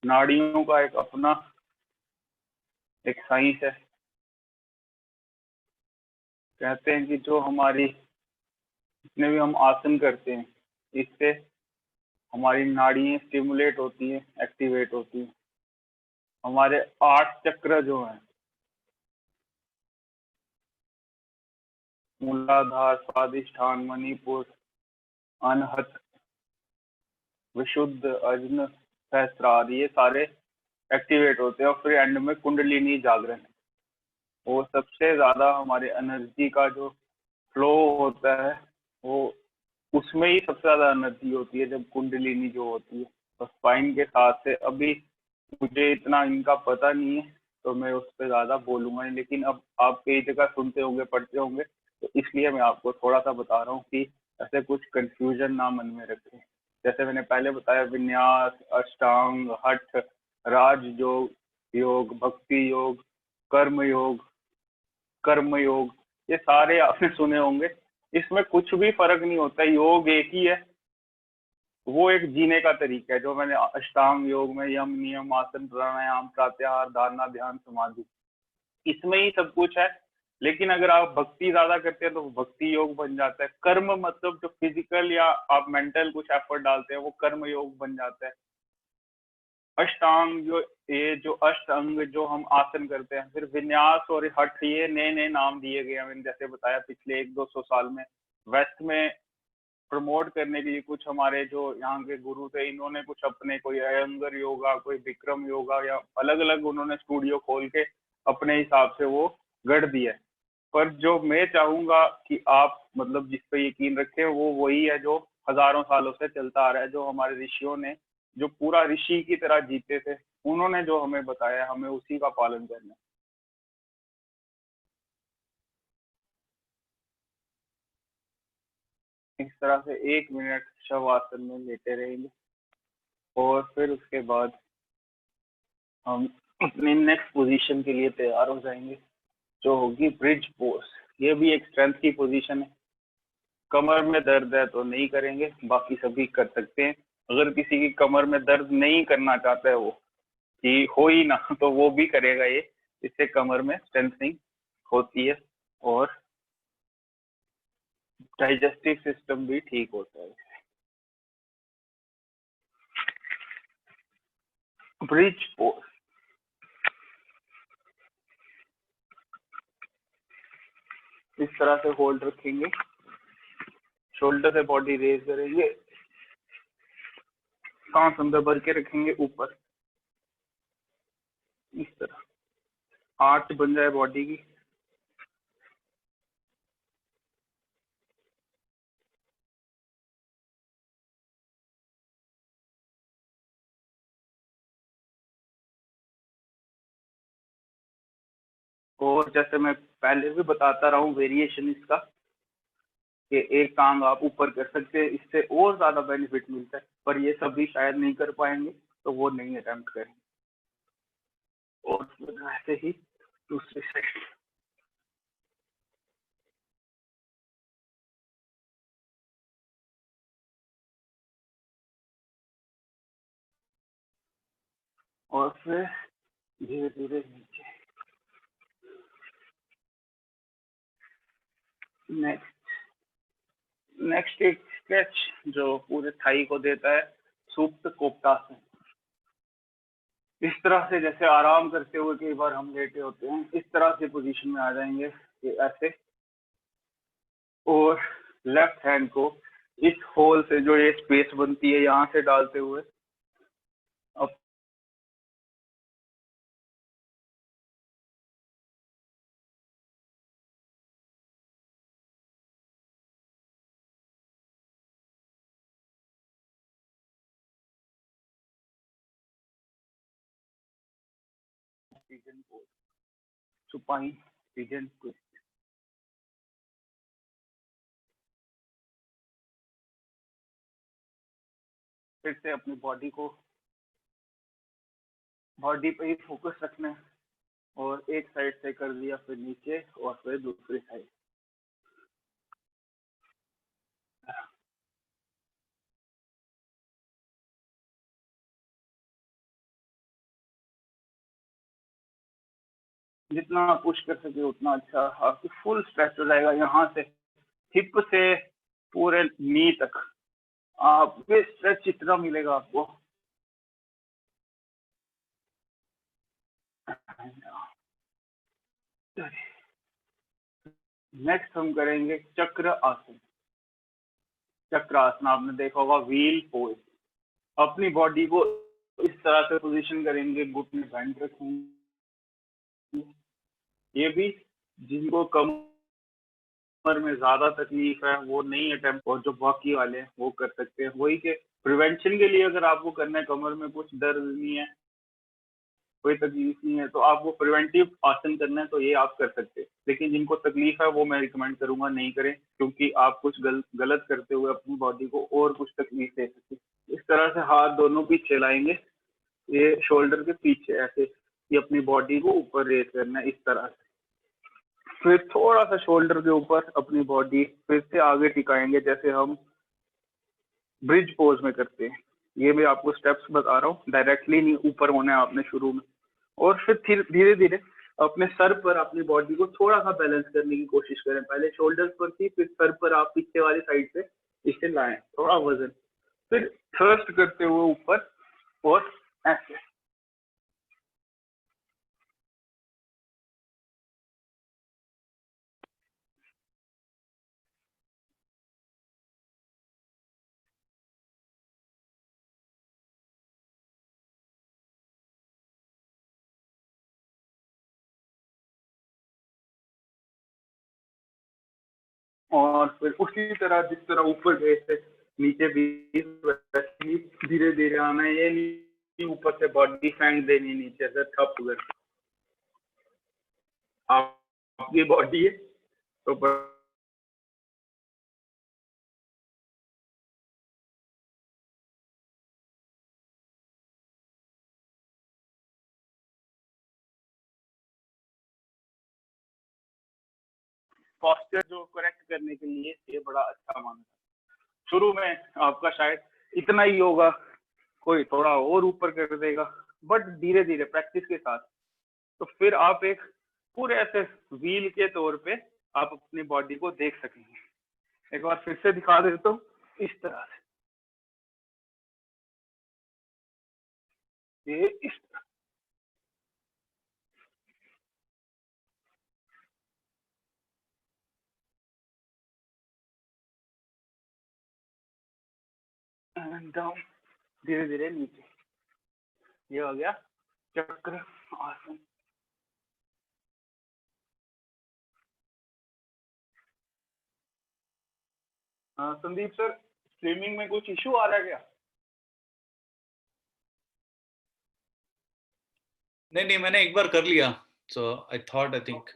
नाड़ियों का एक अपना एक साइंस है। कहते हैं कि जो हमारी जितने भी हम आसन करते हैं इससे हमारी नाड़ियां स्टिमुलेट होती हैं, एक्टिवेट होती हैं। हमारे 8 चक्र जो हैं, मूलाधार, स्वादिष्ठान, मणिपुर, अनहत, विशुद्ध, अज्न, सहस्त्रार, ये सारे एक्टिवेट होते हैं। और फिर एंड में कुंडलिनी जागरण, वो सबसे ज्यादा हमारे एनर्जी का जो फ्लो होता है वो उसमें ही सबसे ज्यादा एनर्जी होती है जब कुंडलिनी जो होती है। तो स्पाइन के साथ से अभी मुझे इतना इनका पता नहीं है तो मैं उस पर ज्यादा बोलूंगा नहीं, लेकिन अब आप कई जगह सुनते होंगे, पढ़ते होंगे, तो इसलिए मैं आपको थोड़ा सा बता रहा हूँ कि ऐसे कुछ कंफ्यूजन ना मन में रखें। जैसे मैंने पहले बताया, विन्यास, अष्टांग, हठ, राज योग, योग, भक्ति योग, कर्म योग, ये सारे आपने सुने होंगे। इसमें कुछ भी फर्क नहीं होता, योग एक ही है, वो एक जीने का तरीका है। जो मैंने अष्टांग योग में यम, नियम, आसन, प्राणायाम, प्रत्याहार, धारणा, ध्यान, समाधि, इसमें ही सब कुछ है। लेकिन अगर आप भक्ति ज्यादा करते हैं तो भक्ति योग बन जाता है। कर्म मतलब जो फिजिकल या आप मेंटल कुछ एफर्ट डालते हैं वो कर्म योग बन जाता है। अष्टांग जो अष्ट अंग जो हम आसन करते हैं, फिर विन्यास और हठ, ये नए नए नाम दिए गए हैं। मैंने जैसे बताया पिछले 100-200 साल में वेस्ट में प्रमोट करने के लिए कुछ हमारे जो यहाँ के गुरु थे, इन्होंने कुछ अपने, कोई अयंगर योगा, कोई विक्रम योगा, या अलग अलग उन्होंने स्टूडियो खोल के अपने हिसाब से वो गढ़ दिया है। पर जो मैं चाहूंगा कि आप मतलब जिस पे यकीन रखें वो वही है जो हजारों सालों से चलता आ रहा है। जो हमारे ऋषियों ने जो पूरा ऋषि की तरह जीते थे, उन्होंने जो हमें बताया, हमें उसी का पालन करना है। इस तरह से 1 मिनट शवासन में लेटे रहेंगे और फिर उसके बाद हम अपनी नेक्स्ट पोजीशन के लिए तैयार हो जाएंगे, जो होगी ब्रिज पोज। ये भी एक स्ट्रेंथ की पोजीशन है। कमर में दर्द है तो नहीं करेंगे, बाकी सभी कर सकते हैं। अगर किसी की कमर में दर्द नहीं करना चाहता है वो कि हो ही ना, तो वो भी करेगा ये। इससे कमर में स्ट्रेंथनिंग होती है और डाइजेस्टिव सिस्टम भी ठीक होता है। ब्रिज पोज, इस तरह से होल्ड रखेंगे, शोल्डर से बॉडी रेज करेंगे, सांस अंदर भर के रखेंगे ऊपर, इस तरह आर्च बन जाए बॉडी की। और जैसे मैं पहले भी बताता रहा हूँ वेरिएशन इसका कि एक टांग आप ऊपर कर सकते हैं, इससे और ज्यादा बेनिफिट मिलता है, पर ये सभी शायद नहीं कर पाएंगे तो वो नहीं अटेम्प्ट करेंगे। और फिर ऐसे ही दूसरी साइड और फिर धीरे धीरे नीचे। नेक्स्ट एक स्ट्रेच जो पूरे थाई को देता है, सुप्त कोपटासन। इस तरह से जैसे आराम करते हुए कई बार हम लेटे होते हैं, इस तरह से पोजीशन में आ जाएंगे कि ऐसे, और लेफ्ट हैंड को इस होल से जो ये स्पेस बनती है यहाँ से डालते हुए अब pigeon pose, supine pigeon twist. फिर से अपनी बॉडी पे ही फोकस रखना है, और एक साइड से कर दिया फिर नीचे और फिर दूसरी साइड। जितना आप पुश कर सके उतना अच्छा, आपकी फुल स्ट्रेच हो जाएगा यहाँ से हिप से पूरे नी तक। आप ये स्ट्रेच इतना मिलेगा आपको। नेक्स्ट हम करेंगे चक्र आसन। चक्र आसन आपने देखा होगा, व्हील पोज। अपनी बॉडी को इस तरह से पोजीशन करेंगे, घुटने बेंड रखेंगे। ये भी जिनको कमर में ज्यादा तकलीफ है वो नहीं अटेम्प्ट, और जो बाकी वाले हैं वो कर सकते हैं। वही के प्रिवेंशन के लिए अगर आपको करना है, कमर में कुछ दर्द नहीं है, कोई तकलीफ नहीं है, तो आपको प्रिवेंटिव आसन करना है तो ये आप कर सकते हैं। लेकिन जिनको तकलीफ है वो मैं रिकमेंड करूंगा नहीं करें, क्योंकि आप कुछ गलत करते हुए अपनी बॉडी को और कुछ तकलीफ दे सकते हैं। इस तरह से हाथ दोनों पीछे लाएंगे, ये शोल्डर के पीछे ऐसे, ये अपनी बॉडी को ऊपर रेज करना है इस तरह से। फिर थोड़ा सा शोल्डर के ऊपर अपनी बॉडी फिर से आगे टिकाएंगे, जैसे हम ब्रिज पोज में करते हैं। ये मैं आपको स्टेप्स बता रहा हूँ, डायरेक्टली नहीं ऊपर होना है आपने शुरू में। और फिर धीरे धीरे अपने सर पर अपनी बॉडी को थोड़ा सा बैलेंस करने की कोशिश करें। पहले शोल्डर्स पर थी, फिर सर पर आप पीछे वाली साइड से इसे लाएं थोड़ा वजन, फिर थ्रस्ट करते हुए ऊपर और ऐसे। और फिर उसी तरह जिस तरह ऊपर गए थे नीचे भी वैसे ही धीरे धीरे आना है। ये नहीं ऊपर से बॉडी फेंक देनी नीचे से ठप कर। आपकी बॉडी है तो पॉस्चर जो करेक्ट करने के लिए ये बड़ा अच्छा माना है। शुरू में आपका शायद इतना ही होगा, कोई थोड़ा और ऊपर कर देगा, बट धीरे धीरे प्रैक्टिस के साथ तो फिर आप एक पूरे ऐसे व्हील के तौर पे आप अपनी बॉडी को देख सकेंगे। एक बार फिर से दिखा देता हूँ इस तरह से, ये इस तरह। एंड डाउन, धीरे धीरे नीचे। ये हो गया चक्र आसन। संदीप सर, स्ट्रीमिंग में कुछ इशू आ रहा है क्या? नहीं, मैंने एक बार कर लिया। So I thought, I think.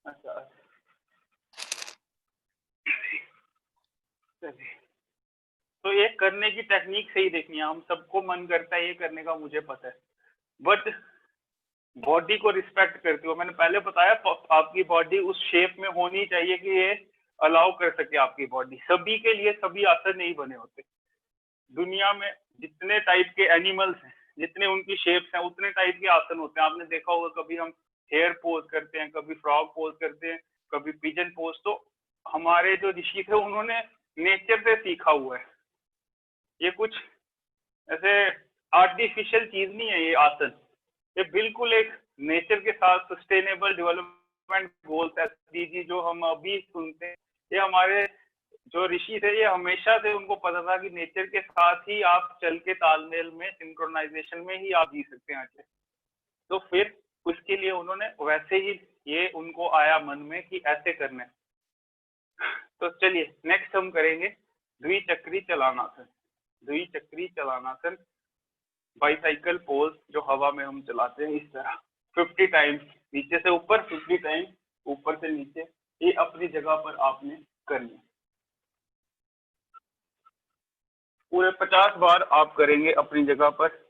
अच्छा, चलिए। तो ये करने की टेक्निक सही देखनी है, हम सबको मन करता है ये करने का, मुझे पता है, बट बॉडी को रिस्पेक्ट करते हो। मैंने पहले बताया आपकी बॉडी उस शेप में होनी चाहिए कि ये अलाउ कर सके आपकी बॉडी। सभी के लिए सभी आसन नहीं बने होते। दुनिया में जितने टाइप के एनिमल्स हैं, जितने उनकी शेप्स हैं, उतने टाइप के आसन होते हैं। आपने देखा होगा, कभी हम हेयर पोज करते हैं, कभी फ्रॉग पोज करते हैं, कभी पिजन पोज। तो हमारे जो ऋषि थे उन्होंने नेचर से सीखा हुआ है। ये कुछ ऐसे आर्टिफिशियल चीज नहीं है ये आसन। ये बिल्कुल एक नेचर के साथ सस्टेनेबल डेवलपमेंट गोल्स एसडीजी जो हम अभी सुनते हैं, ये हमारे जो ऋषि थे, ये हमेशा से उनको पता था कि नेचर के साथ ही आप चल के तालमेल में, सिंक्रोनाइजेशन में ही आप जी सकते हैं अच्छे। तो फिर उसके लिए उन्होंने वैसे ही, ये उनको आया मन में कि ऐसे करना है। तो चलिए नेक्स्ट हम करेंगे द्विचक्री चलानासन। द्विचक्री चलानासन बाईसाइकिल पोज, जो हवा में हम चलाते हैं इस तरह 50 टाइम्स, नीचे से ऊपर 50 टाइम्स, ऊपर से नीचे। ये अपनी जगह पर आपने करनी है। पूरे 50 बार आप करेंगे अपनी जगह पर।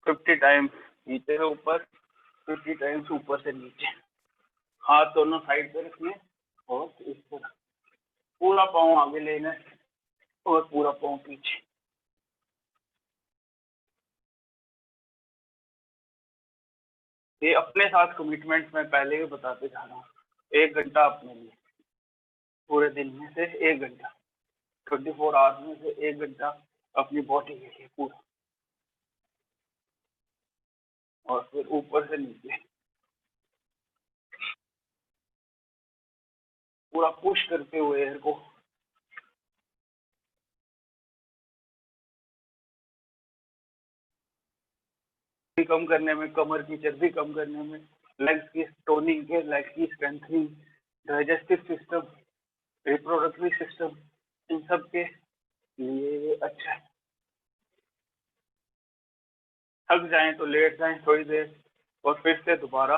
फिफ्टी टाइम्स नीचे से ऊपर, 50 टाइम्स ऊपर से नीचे। हाथ दोनों साइड पे रखने और इस तरह पूरा पाँव आगे लेना है और पूरा पाँव पीछे। ये अपने साथ कमिटमेंट मैं पहले भी बताते जा रहा हूँ। 1 घंटा अपने लिए, पूरे दिन में से 1 घंटा, 24 आवर्स में से 1 घंटा अपनी बॉडी के लिए पूरा। और फिर ऊपर से नीचे पूरा पुश करते हुए एयर को। कम करने में, कमर की चर्बी कम करने में, लेग्स की टोनिंग के, लेग्स की strengthening, digestive system, reproductive system, इन सब के लिए ये अच्छा है। थक जाएं तो लेट जाएं थोड़ी देर और फिर से दोबारा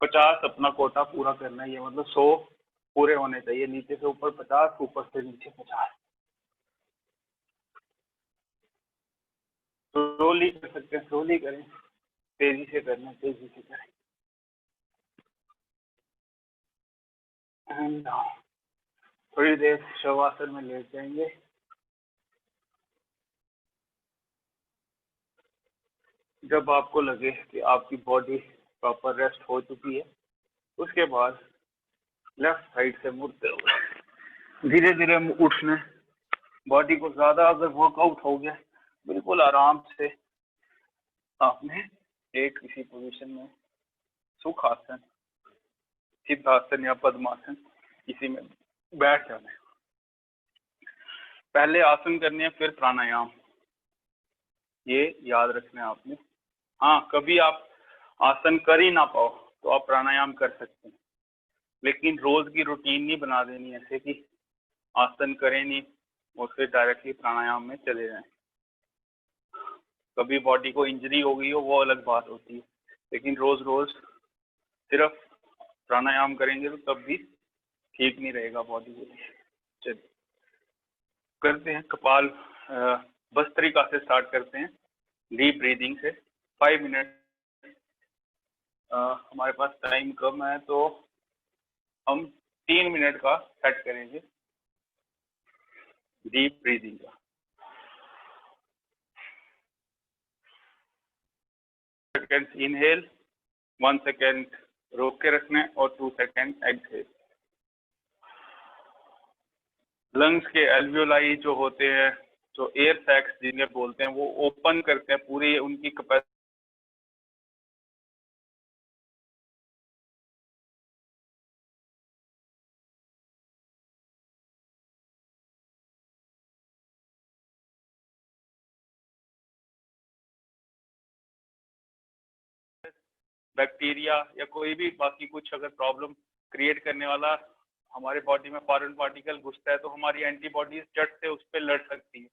50 अपना कोटा पूरा करना है। ये मतलब 100 पूरे होने चाहिए, नीचे से ऊपर 50, ऊपर से नीचे 50। स्लोली कर सकते हैं, स्लोली करें, तेजी से करना, तेजी से करें। एंड थोड़ी देर शवासन में लेट जाएंगे। जब आपको लगे कि आपकी बॉडी प्रॉपर रेस्ट हो चुकी है, उसके बाद लेफ्ट साइड से मुड़ते हुए धीरे धीरे उठना। बॉडी को ज्यादा अगर वर्कआउट हो गया, बिल्कुल आराम से आपने एक किसी पोजीशन में, सुखासन, सिद्धासन या पद्मासन, किसी में बैठ जाना है। पहले आसन करने हैं, फिर प्राणायाम, ये याद रखना है आपने। हाँ, कभी आप आसन कर ही ना पाओ तो आप प्राणायाम कर सकते हैं, लेकिन रोज की रूटीन नहीं बना देनी ऐसे कि आसन करें नहीं और फिर डायरेक्टली प्राणायाम में चले जाएं। कभी बॉडी को इंजरी हो गई हो, वो अलग बात होती है, लेकिन रोज रोज सिर्फ प्राणायाम करेंगे तो तब भी ठीक नहीं रहेगा बॉडी के लिए। चलिए करते हैं कपाल भस्त्रिका से स्टार्ट करते हैं, डीप ब्रीदिंग से 5 मिनट। हमारे पास टाइम कम है तो हम 3 मिनट का सेट करेंगे डीप ब्रीदिंग का। सेकेंड इनहेल, 1 सेकेंड रोक के रखना है और 2 सेकेंड एक्सहेल। लंग्स के एल्वियोलाई जो होते हैं, जो एयर सैक्स जिन्हें बोलते हैं, वो ओपन करते हैं, पूरी उनकी कैपेसिटी बैक्टीरिया या कोई भी बाकी कुछ अगर प्रॉब्लम क्रिएट करने वाला हमारे बॉडी में फॉरेन पार्टिकल घुसता है तो हमारी एंटीबॉडीज झट से उस पर लड़ सकती है।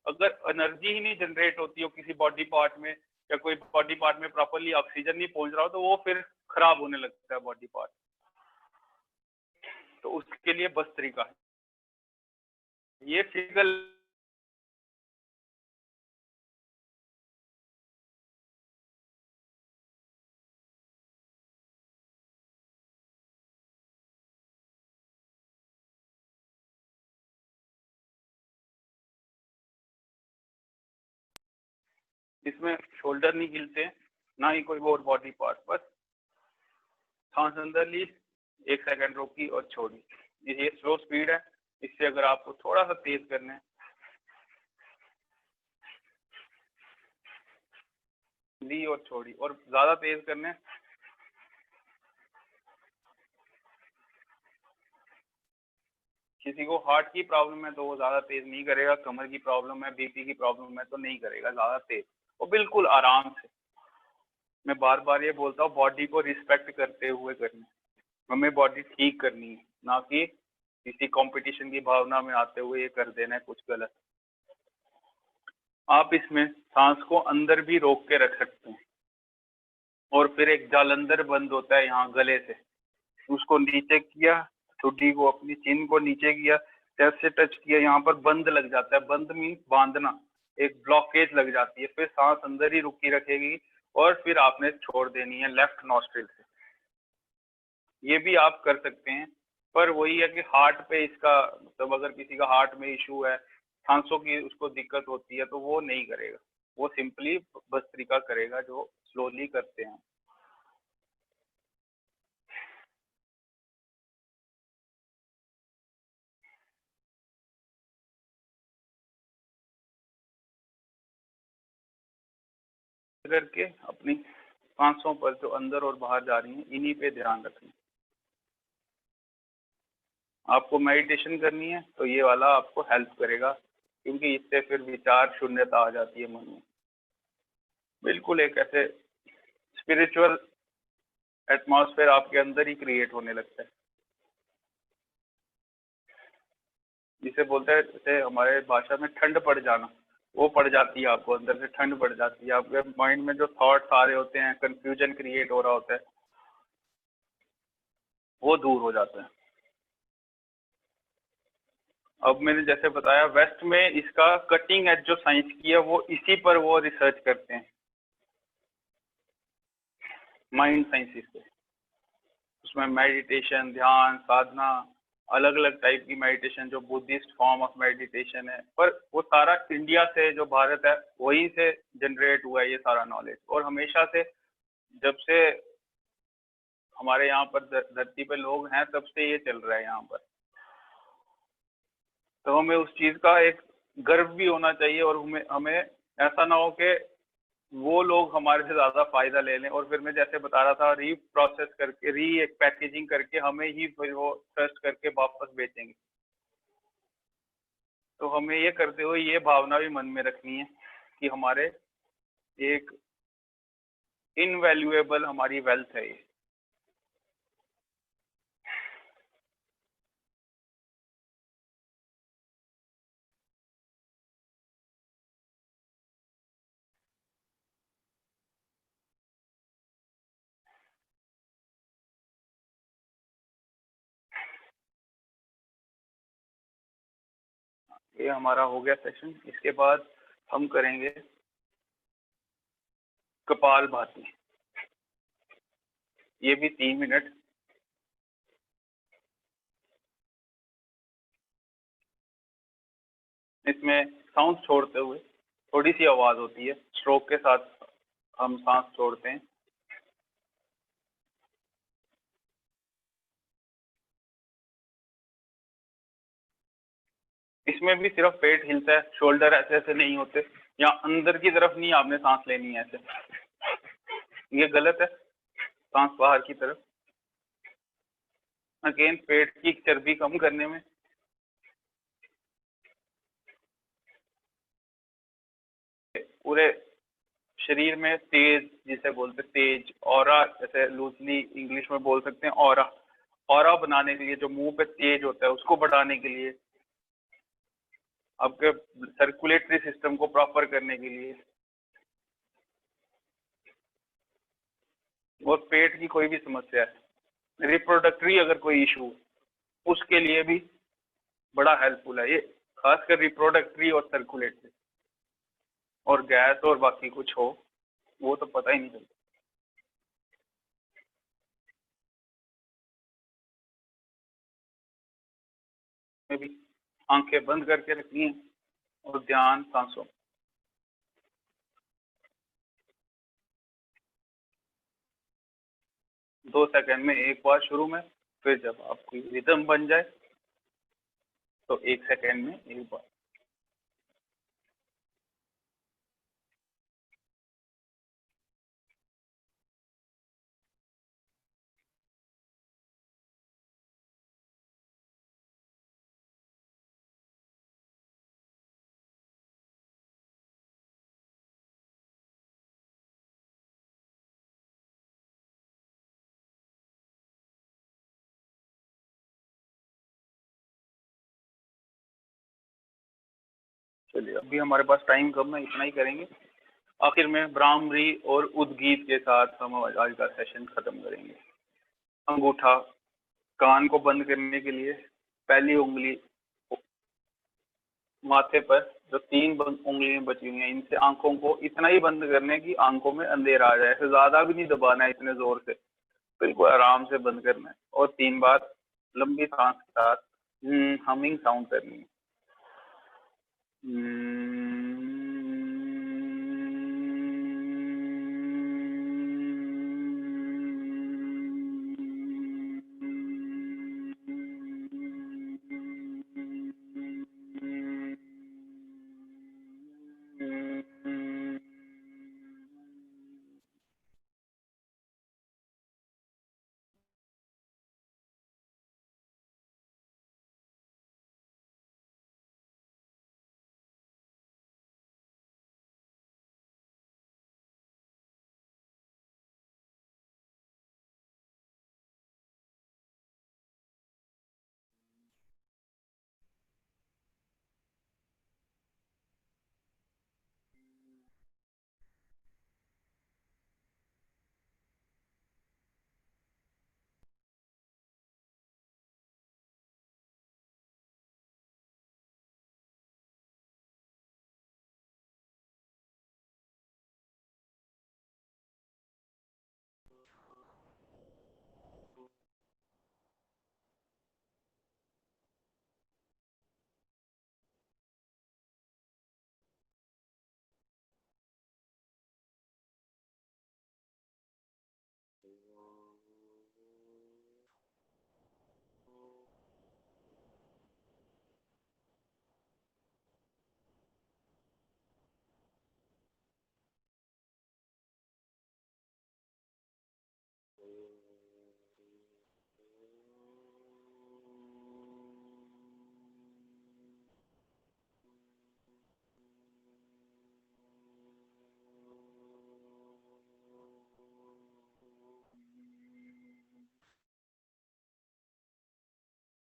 अगर एनर्जी ही नहीं जनरेट होती हो किसी बॉडी पार्ट में या कोई बॉडी पार्ट में प्रॉपरली ऑक्सीजन नहीं पहुंच रहा हो तो वो फिर खराब होने लगता है बॉडी पार्ट। तो उसके लिए बस तरीका है ये फिजिकल इसमें शोल्डर नहीं हिलते ना ही कोई और बॉडी पार्ट, बस सांस अंदर ली 1 सेकंड रोकी और छोड़ी। ये स्लो स्पीड है, इससे अगर आपको थोड़ा सा तेज करना है ली और छोड़ी, और ज्यादा तेज करने किसी को हार्ट की प्रॉब्लम है तो वो ज्यादा तेज नहीं करेगा, कमर की प्रॉब्लम है बीपी की प्रॉब्लम है तो नहीं करेगा ज्यादा तेज, वो बिल्कुल आराम से। मैं बार बार ये बोलता हूँ बॉडी को रिस्पेक्ट करते हुए करना, हमें बॉडी ठीक करनी है, ना कि किसी कंपटीशन की भावना में आते हुए ये कर देना है कुछ गलत। आप इसमें सांस को अंदर भी रोक के रख सकते हैं और फिर एक जालंधर बंद होता है यहाँ गले से, उसको नीचे किया, ठुड्डी को अपनी चिन को नीचे किया, चेस्ट से टच किया, यहाँ पर बंद लग जाता है। बंद मीन्स बांधना, एक ब्लॉकेज लग जाती है, फिर सांस अंदर ही रुकी रखेगी और फिर आपने छोड़ देनी है लेफ्ट नॉस्ट्रिल से। ये भी आप कर सकते हैं, पर वही है कि हार्ट पे इसका मतलब अगर किसी का हार्ट में इशू है, सांसों की उसको दिक्कत होती है तो वो नहीं करेगा, वो सिंपली भस्त्रिका करेगा जो स्लोली करते हैं। करके अपनी सांसों पर जो अंदर और बाहर जा रही हैं इन्हीं पे ध्यान रखें। आपको मेडिटेशन करनी है तो ये वाला आपको हेल्प करेगा, क्योंकि इससे फिर विचार शून्यता आ जाती है मन में, बिल्कुल एक ऐसे स्पिरिचुअल एटमॉस्फेयर आपके अंदर ही क्रिएट होने लगता है, जिसे बोलते हैं जैसे हमारे भाषा में ठंड पड़ जाना, वो पड़ जाती है आपको अंदर से, ठंड पड़ जाती है आपके माइंड में, जो थॉट्स आ रहे होते हैं, कंफ्यूजन क्रिएट हो रहा होता है, वो दूर हो जाता है। अब मैंने जैसे बताया वेस्ट में इसका कटिंग एज जो साइंस की है वो इसी पर वो रिसर्च करते हैं, माइंड साइंसिस पे। उसमें मेडिटेशन, ध्यान, साधना, अलग अलग टाइप की मेडिटेशन, जो बुद्धिस्ट फॉर्म ऑफ मेडिटेशन है, पर वो सारा इंडिया से, जो भारत है वहीं से जनरेट हुआ है ये सारा नॉलेज। और हमेशा से जब से हमारे यहाँ पर धरती पे लोग हैं तब से ये चल रहा है यहाँ पर। तो हमें उस चीज का एक गर्व भी होना चाहिए, और हमें ऐसा ना हो कि वो लोग हमारे से ज्यादा फायदा ले लें और फिर मैं जैसे बता रहा था रीप्रोसेस करके एक पैकेजिंग करके हमें ही फिर वो ट्रस्ट करके वापस बेचेंगे। तो हमें ये करते हुए ये भावना भी मन में रखनी है कि हमारे एक इनवैल्यूएबल हमारी वेल्थ है ये हमारा हो गया सेशन। इसके बाद हम करेंगे कपाल भाती, ये भी 3 मिनट। इसमें सांस छोड़ते हुए थोड़ी सी आवाज होती है, स्ट्रोक के साथ हम सांस छोड़ते हैं। इसमें भी सिर्फ पेट हिलता है, शोल्डर ऐसे ऐसे नहीं होते, या अंदर की तरफ नहीं आपने सांस लेनी है ऐसे, ये गलत है। सांस बाहर की तरफ। अगेन पेट की चर्बी कम करने में पूरे शरीर में तेज, जिसे बोलते हैं तेज, ऑरा, जैसे लूजली इंग्लिश में बोल सकते हैं ऑरा, ऑरा बनाने के लिए, जो मुंह पे तेज होता है उसको बढ़ाने के लिए, आपके सर्कुलेटरी सिस्टम को प्रॉपर करने के लिए, और पेट की कोई भी समस्या है, रिप्रोडक्टरी अगर कोई इशू, उसके लिए भी बड़ा हेल्पफुल है ये, खासकर रिप्रोडक्टरी और सर्कुलेटरी। और गैस और बाकी कुछ हो वो तो पता ही नहीं चलता। में भी आंखें बंद करके रखनी है और ध्यान सांसों। 2 सेकंड में एक बार शुरू में, फिर जब आपकी रिदम बन जाए तो 1 सेकंड में एक बार। चलिए, अभी हमारे पास टाइम कम है, इतना ही करेंगे। आखिर में ब्राह्मरी और उद्गीत के साथ हम आज का सेशन खत्म करेंगे। अंगूठा कान को बंद करने के लिए, पहली उंगली माथे पर, जो 3 उंगलियां बची हुई हैं, इनसे आंखों को इतना ही बंद करने की आंखों में अंधेरा आ जाए। ऐसे ज्यादा भी नहीं दबाना है इतने जोर से, बिल्कुल आराम से बंद करना है और 3 बार लंबी सांस के साथ हमिंग साउंड करनी है।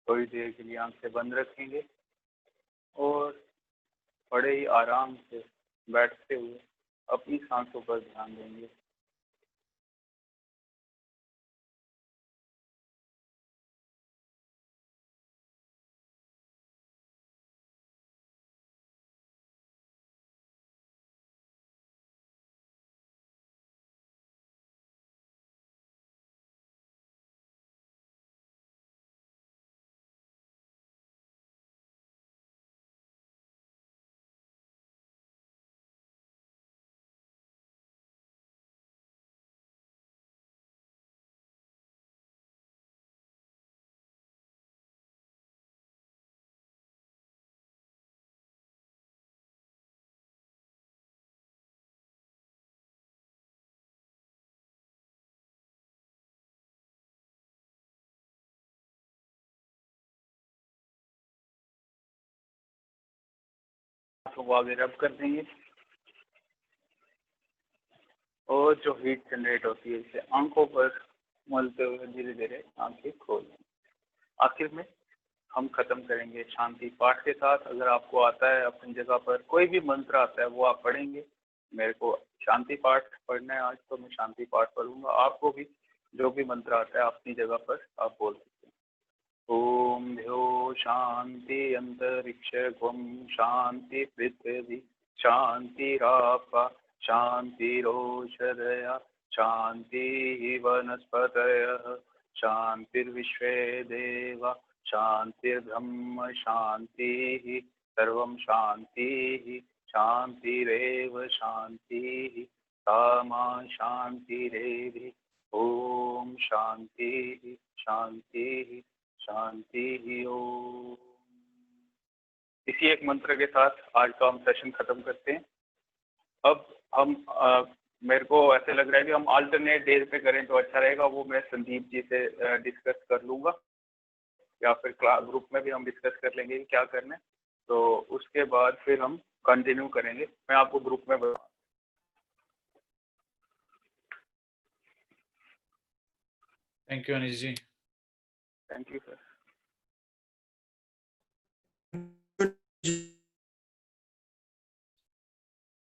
थोड़ी देर के लिए आंखें बंद रखेंगे और बड़े ही आराम से बैठते हुए अपनी सांसों पर ध्यान देंगे। हाथों को आगे रब कर देंगे और जो हीट जनरेट होती है इसे आंखों पर मलते हुए धीरे धीरे आंखें खोल। आखिर में हम खत्म करेंगे शांति पाठ के साथ। अगर आपको आता है अपनी जगह पर कोई भी मंत्र आता है वो आप पढ़ेंगे। मेरे को शांति पाठ पढ़ना है आज, तो मैं शांति पाठ पढ़ूंगा। आपको भी जो भी मंत्र आता है अपनी जगह पर आप बोल सकते हैं। ओम ह्यो शांति अंतरिक्ष शांति पृथ्वी शांतिराप शांतिरोषधया शांति वनस्पतयः शांतिर्विश्वे देवा शांतिर्ब्रह्म शांति सर्वं शांति शांतिरेव शांति सामा शांतिरेधि। ओम शांति शांति शांति ओम। इसी एक मंत्र के साथ आज का हम सेशन खत्म करते हैं। अब हम मेरे को ऐसे लग रहा है कि हम अल्टरनेट डेज पे करें तो अच्छा रहेगा। वो मैं संदीप जी से डिस्कस कर लूँगा, या फिर क्लास ग्रुप में भी हम डिस्कस कर लेंगे कि क्या करना है। तो उसके बाद फिर हम कंटिन्यू करेंगे। मैं आपको ग्रुप में बता। Thank you Anish ji. Thank you sir.